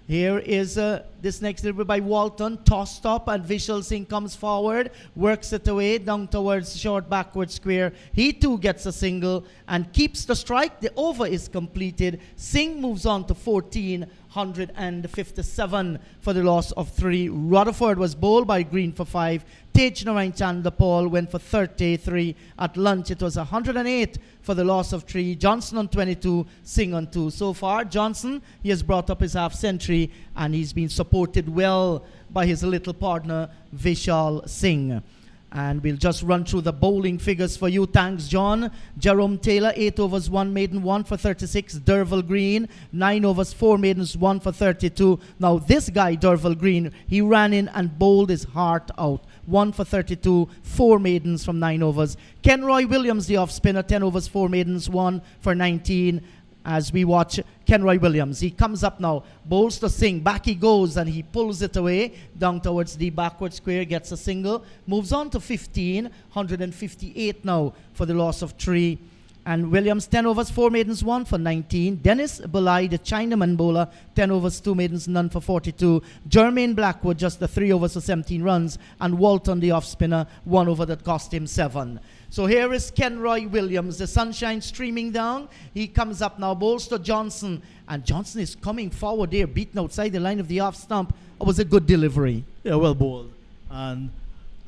Here is this next delivery by Walton, tossed up, and Vishal Singh comes forward, works it away down towards short backward square. He too gets a single and keeps the strike. The over is completed. Singh moves on to 1457 for the loss of 3. Rutherford was bowled by Green for 5. Tej Narain Chandapal went for 33. At lunch it was 108 for the loss of 3. Johnson on 22, Singh on 2. So far, Johnson, he has brought up his half century and he's been supported well by his little partner Vishal Singh. And we'll just run through the bowling figures for you. Thanks, John. Jerome Taylor, 8 overs, 1 maiden, 1 for 36. Derval Green, 9 overs, 4 maidens, 1 for 32. Now, this guy, Derval Green, he ran in and bowled his heart out. 1 for 32, 4 maidens from 9 overs. Kenroy Williams, the off-spinner, 10 overs, 4 maidens, 1 for 19. As we watch Kenroy Williams, he comes up now, bowls to Singh, back he goes and he pulls it away down towards the backward square, gets a single, moves on to 15, 158 now for the loss of 3. And Williams, 10 overs, 4 maidens, 1 for 19. Dennis Bulai, the Chinaman bowler, 10 overs, 2 maidens, none for 42. Jermaine Blackwood, just the 3 overs for 17 runs. And Walton, the off-spinner, 1 over that cost him 7. So here is Kenroy Williams, the sunshine streaming down. He comes up now, bowls to Johnson. And Johnson is coming forward there, beaten outside the line of the off stump. It was a good delivery. Yeah, well bowled. And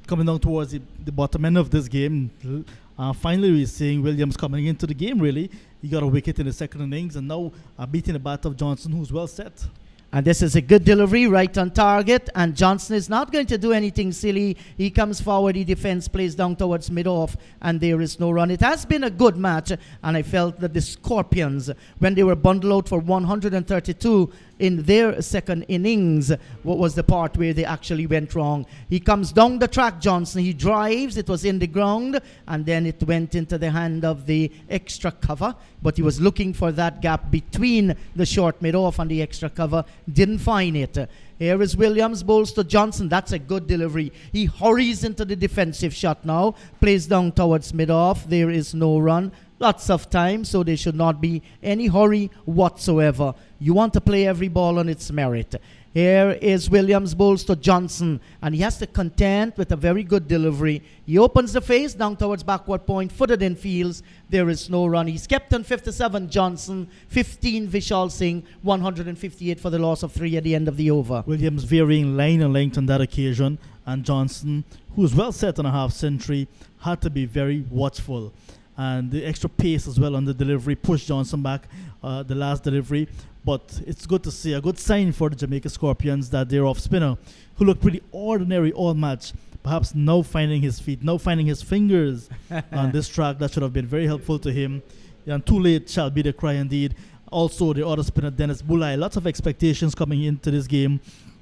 coming down towards the bottom end of this game, finally we're seeing Williams coming into the game, really. He got a wicket in the second innings and now beating the bat of Johnson, who's well set. And this is a good delivery, right on target. And Johnson is not going to do anything silly. He comes forward, he defends, plays down towards mid-off, and there is no run. It has been a good match, and I felt that the Scorpions, when they were bundled out for 132 in their second innings, what was the part where they actually went wrong? He comes down the track, Johnson. He drives. It was in the ground, and then it went into the hand of the extra cover. But he was looking for that gap between the short mid-off and the extra cover. Didn't find it. Here is Williams, bowls to Johnson. That's a good delivery. He hurries into the defensive shot now. Plays down towards mid-off. There is no run. Lots of time, so there should not be any hurry whatsoever. You want to play every ball on its merit. Here is Williams, bowls to Johnson, and he has to contend with a very good delivery. He opens the face down towards backward point, footed in fields. There is no run. He's kept on 57, Johnson, 15, Vishal Singh, 158 for the loss of 3 at the end of the over. Williams varying line and length on that occasion, and Johnson, who was well set on a half century, had to be very watchful. And the extra pace as well on the delivery pushed Johnson back, the last delivery. But it's good to see, a good sign for the Jamaica Scorpions that their off-spinner, who looked pretty ordinary all match, perhaps now finding his feet, now finding his fingers on this track. That should have been very helpful to him. And too late shall be the cry indeed. Also, the other spinner, Dennis Bulai, lots of expectations coming into this game.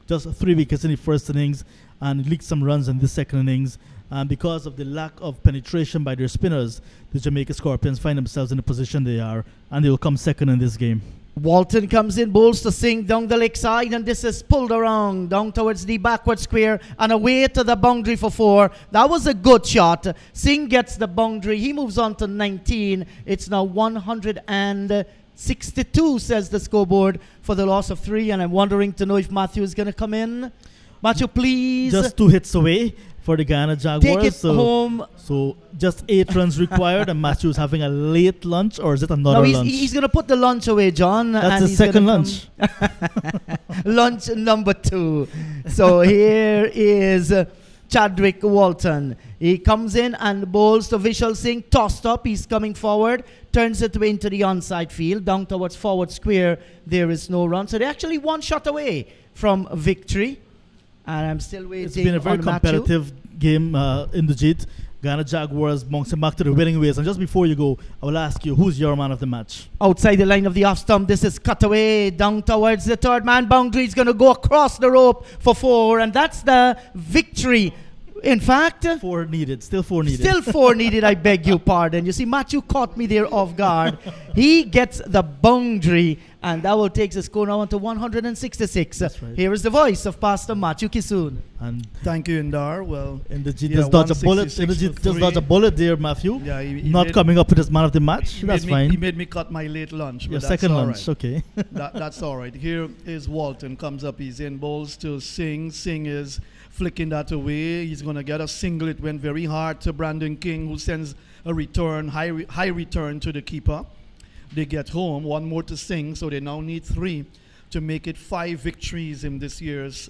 Just 3 wickets in the first innings and leaked some runs in the second innings. And because of the lack of penetration by their spinners, the Jamaica Scorpions find themselves in the position they are, and they will come second in this game. Walton comes in, bowls to Singh down the leg side, and this is pulled around down towards the backward square and away to the boundary for 4. That was a good shot. Singh gets the boundary. He moves on to 19. It's now 162, says the scoreboard, for the loss of 3. And I'm wondering to know if Matthew is going to come in. Matthew, please. Just 2 hits away for the Ghana Jaguars. Take it home. So just 8 runs required, and Matthew's having a late lunch, or is it another lunch? He's going to put the lunch away, John. That's the second lunch. Lunch number 2. So here is Chadwick Walton. He comes in and bowls to Vishal Singh, tossed up. He's coming forward, turns it away into the onside field, down towards forward square. There is no run. So they're actually 1 shot away from victory. And I'm still waiting. It's been a very competitive game in the Jeet. Ghana Jaguars bouncing back to the winning ways. And just before you go, I will ask you, who's your man of the match? Outside the line of the off stump, this is cut away down towards the third man boundary. He's going to go across the rope for 4, and that's the victory In fact, 4 needed. Still 4 needed. still 4 needed, I beg your pardon. You see, Matthew caught me there off guard. He gets the boundary, and that will take the score now on to 166. That's right. Here is the voice of Pastor Matthew Kisoon. And Thank you, Indar. Well, Inderjeet yeah, just dodged a bullet. 166 Inderjeet to just dodged a 3. bullet there, Matthew. Yeah, he Not made- coming up with his man of the match. He That's made fine. He made me cut my late lunch. Your but that's second all lunch. right. Okay. That's all right. Here is Walton. Comes up. He's in bowls to Singh. Singh is flicking that away. He's going to get a single. It went very hard to Brandon King, who sends a return, high return to the keeper. They get home. One more to Singh, so they now need 3 to make it 5 victories in this year's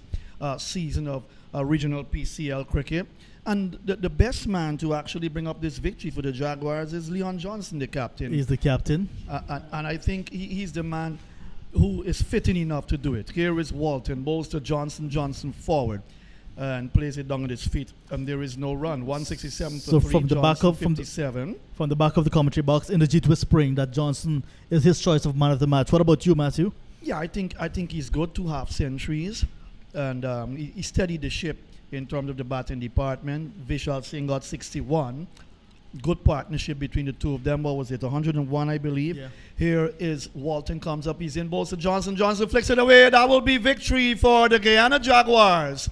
season of regional PCL cricket. And the best man to actually bring up this victory for the Jaguars is Leon Johnson, the captain. He's the captain. And I think he's the man who is fitting enough to do it. Here is Walton, bowls to Johnson. Johnson forward and plays it down at his feet. And there is no run. 167 So for 3. from the back Johnson, of- from the- 57. From the back of the commentary box, Inderjeet whispering that Johnson is his choice of man of the match. What about you, Matthew? Yeah, I think he's good. 2 half centuries. And he steadied the ship in terms of the batting department. Vishal Singh got 61. Good partnership between the two of them. What was it? 101, I believe. Yeah. Here is Walton comes up. He's in balls to Johnson. Johnson flicks it away. That will be victory for the Guyana Jaguars.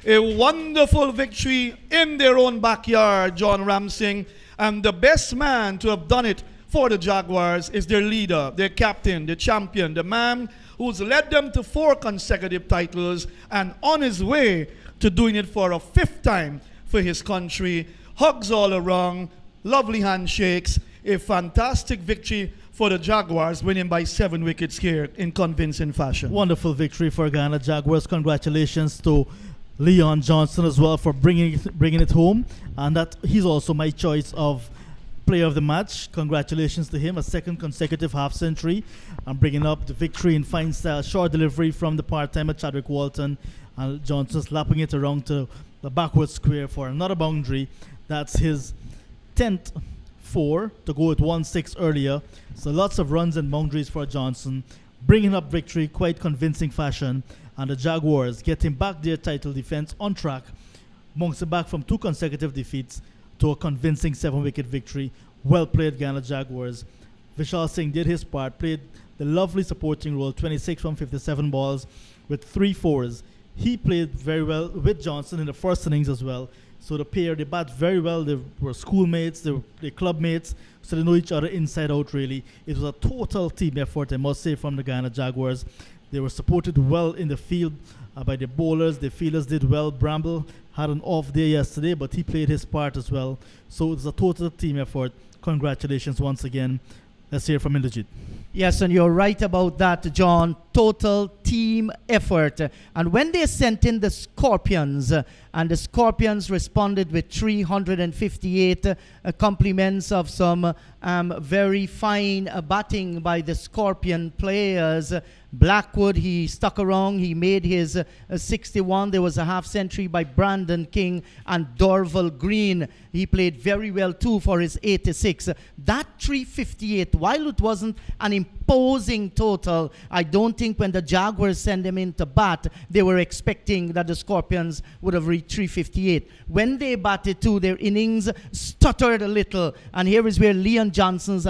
A wonderful victory in their own backyard, John Ramsing. And the best man to have done it for the Jaguars is their leader, their captain, the champion, the man who's led them to 4 consecutive titles and on his way to doing it for a 5th time for his country. Hugs all around, lovely handshakes, a fantastic victory for the Jaguars, winning by 7 wickets here in convincing fashion. Wonderful victory for Ghana Jaguars. Congratulations to Leon Johnson as well for bringing it home, and that he's also my choice of player of the match. Congratulations to him, a 2nd consecutive half century, and bringing up the victory in fine style. Short delivery from the part-timer Chadwick Walton, and Johnson slapping it around to the backward square for another boundary. That's his 10th 4 to go with 1-6 earlier. So lots of runs and boundaries for Johnson, bringing up victory quite convincing fashion, and the Jaguars getting back their title defense on track, bouncing back from 2 consecutive defeats to a convincing 7-wicket victory. Well played, Ghana Jaguars. Vishal Singh did his part, played the lovely supporting role, 26 from 57 balls with 3 fours. He played very well with Johnson in the first innings as well. So the pair, they bat very well. They were schoolmates, they were club mates, so they know each other inside out really. It was a total team effort, I must say, from the Ghana Jaguars. They were supported well in the field by the bowlers. The fielders did well. Bramble had an off day yesterday, but he played his part as well. So it was a total team effort. Congratulations once again. Let's hear from Inderjeet. Yes, and you're right about that, John. Total team effort. And when they sent in the Scorpions, and the Scorpions responded with 358 compliments of some very fine batting by the Scorpion players. Blackwood, he stuck around. He made his 61. There was a half century by Brandon King, and Dorval Green. He played very well too for his 86. That 358, while it wasn't an imposing total, I don't think when the Jaguars sent them into bat, they were expecting that the Scorpions would have reached 358. When they batted too, their innings stuttered a little, and here is where Leon Johnson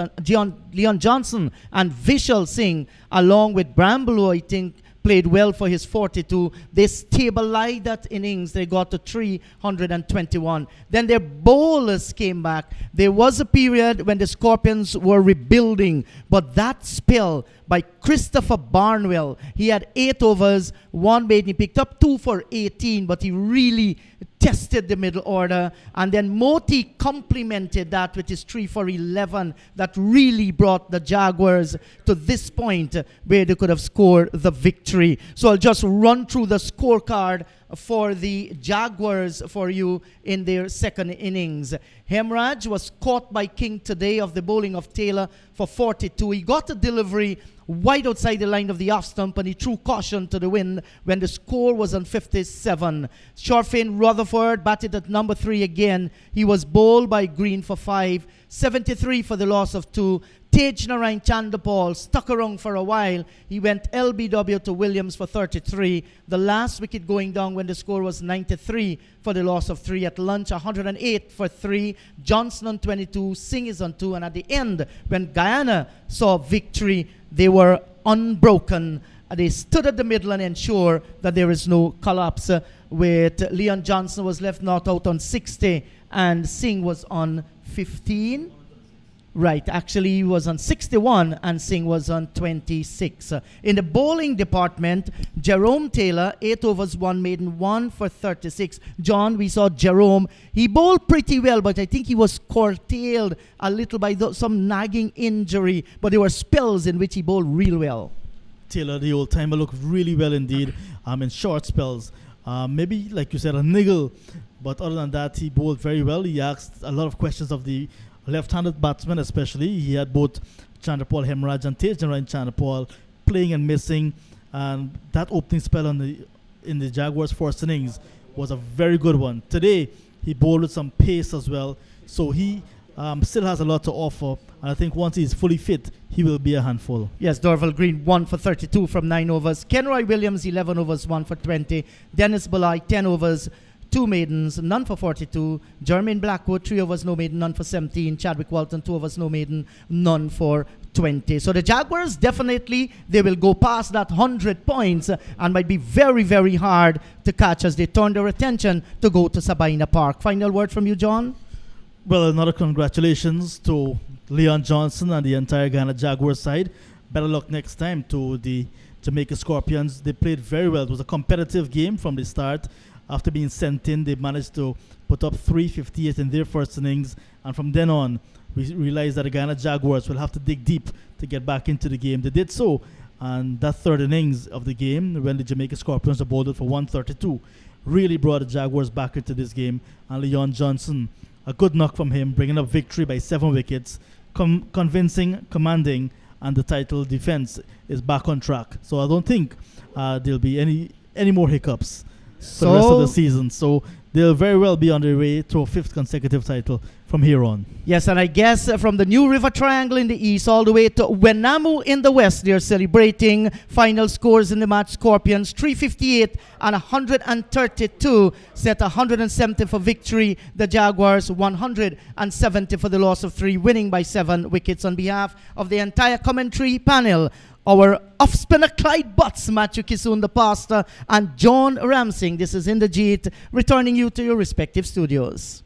and Vishal Singh, along with Bramble, who I think played well for his 42. They stabilized that innings. They got to 321. Then their bowlers came back. There was a period when the Scorpions were rebuilding, but that spell by Christopher Barnwell, he had 8 overs, 1 made, and he picked up 2 for 18, but he really tested the middle order. And then Moti complemented that with his 3 for 11 that really brought the Jaguars to this point where they could have scored the victory. So I'll just run through the scorecard for the Jaguars for you in their second innings. Hemraj was caught by King today of the bowling of Taylor for 42. He got a delivery wide outside the line of the off stump, and he threw caution to the wind when the score was on 57. Shorfane Rutherford batted at number 3 again. He was bowled by Green for 5. 73 for the loss of 2. Tej Narain Chandapal stuck around for a while. He went LBW to Williams for 33. The last wicket going down when the score was 93 for the loss of 3 at lunch, 108 for 3. Johnson on 22, Singh is on 2. And at the end, when Guyana saw victory, they were unbroken. They stood at the middle and ensured that there is no collapse. With Leon Johnson was left not out on 60 and Singh was on 15. Right, actually he was on 61 and Singh was on 26. In the bowling department, Jerome Taylor, 8 overs, 1 maiden, 1 for 36. John, we saw Jerome. He bowled pretty well, but I think he was curtailed a little by some nagging injury. But there were spells in which he bowled real well. Taylor, the old timer, looked really well indeed in short spells. Maybe, like you said, a niggle. But other than that, he bowled very well. He asked a lot of questions of the left-handed batsman especially. He had both Chandrapal Hemraj and Tej Narain Chandrapal playing and missing. And that opening spell in the Jaguars' first innings was a very good one. Today, he bowled with some pace as well. So he still has a lot to offer. And I think once he's fully fit, he will be a handful. Yes, Dorval Green 1 for 32 from 9 overs. Kenroy Williams 11 overs, 1 for 20. Dennis Bulai 10 overs, 2 maidens, none for 42. Jermaine Blackwood 3 overs, no maiden, none for 17. Chadwick Walton 2 overs, no maiden, none for 20. So the Jaguars definitely, they will go past that 100 points and might be very, very hard to catch as they turn their attention to go to Sabina Park. Final word from you, John? Well, another congratulations to Leon Johnson and the entire Ghana Jaguars side. Better luck next time to the Jamaica Scorpions. They played very well. It was a competitive game from the start. After being sent in, they managed to put up 358 in their first innings. And from then on, we realized that the Ghana Jaguars will have to dig deep to get back into the game. They did so. And that third innings of the game, when the Jamaica Scorpions are bowled for 132, really brought the Jaguars back into this game. And Leon Johnson, a good knock from him, bringing up victory by 7 wickets, convincing, commanding, and the title defense is back on track. So I don't think there'll be any more hiccups for the rest of the season. So they'll very well be on their way to a 5th consecutive title from here on. Yes, and I guess from the New River Triangle in the east all the way to Wenamu in the west, they're celebrating. Final scores in the match: Scorpions 358 and 132, set 170 for victory. The Jaguars 170 for the loss of 3, winning by 7 wickets. On behalf of the entire commentary panel, our off-spinner Clyde Butts, Matthew Kisoon the pastor, and John Ramsing, this is In the Jeet, returning you to your respective studios.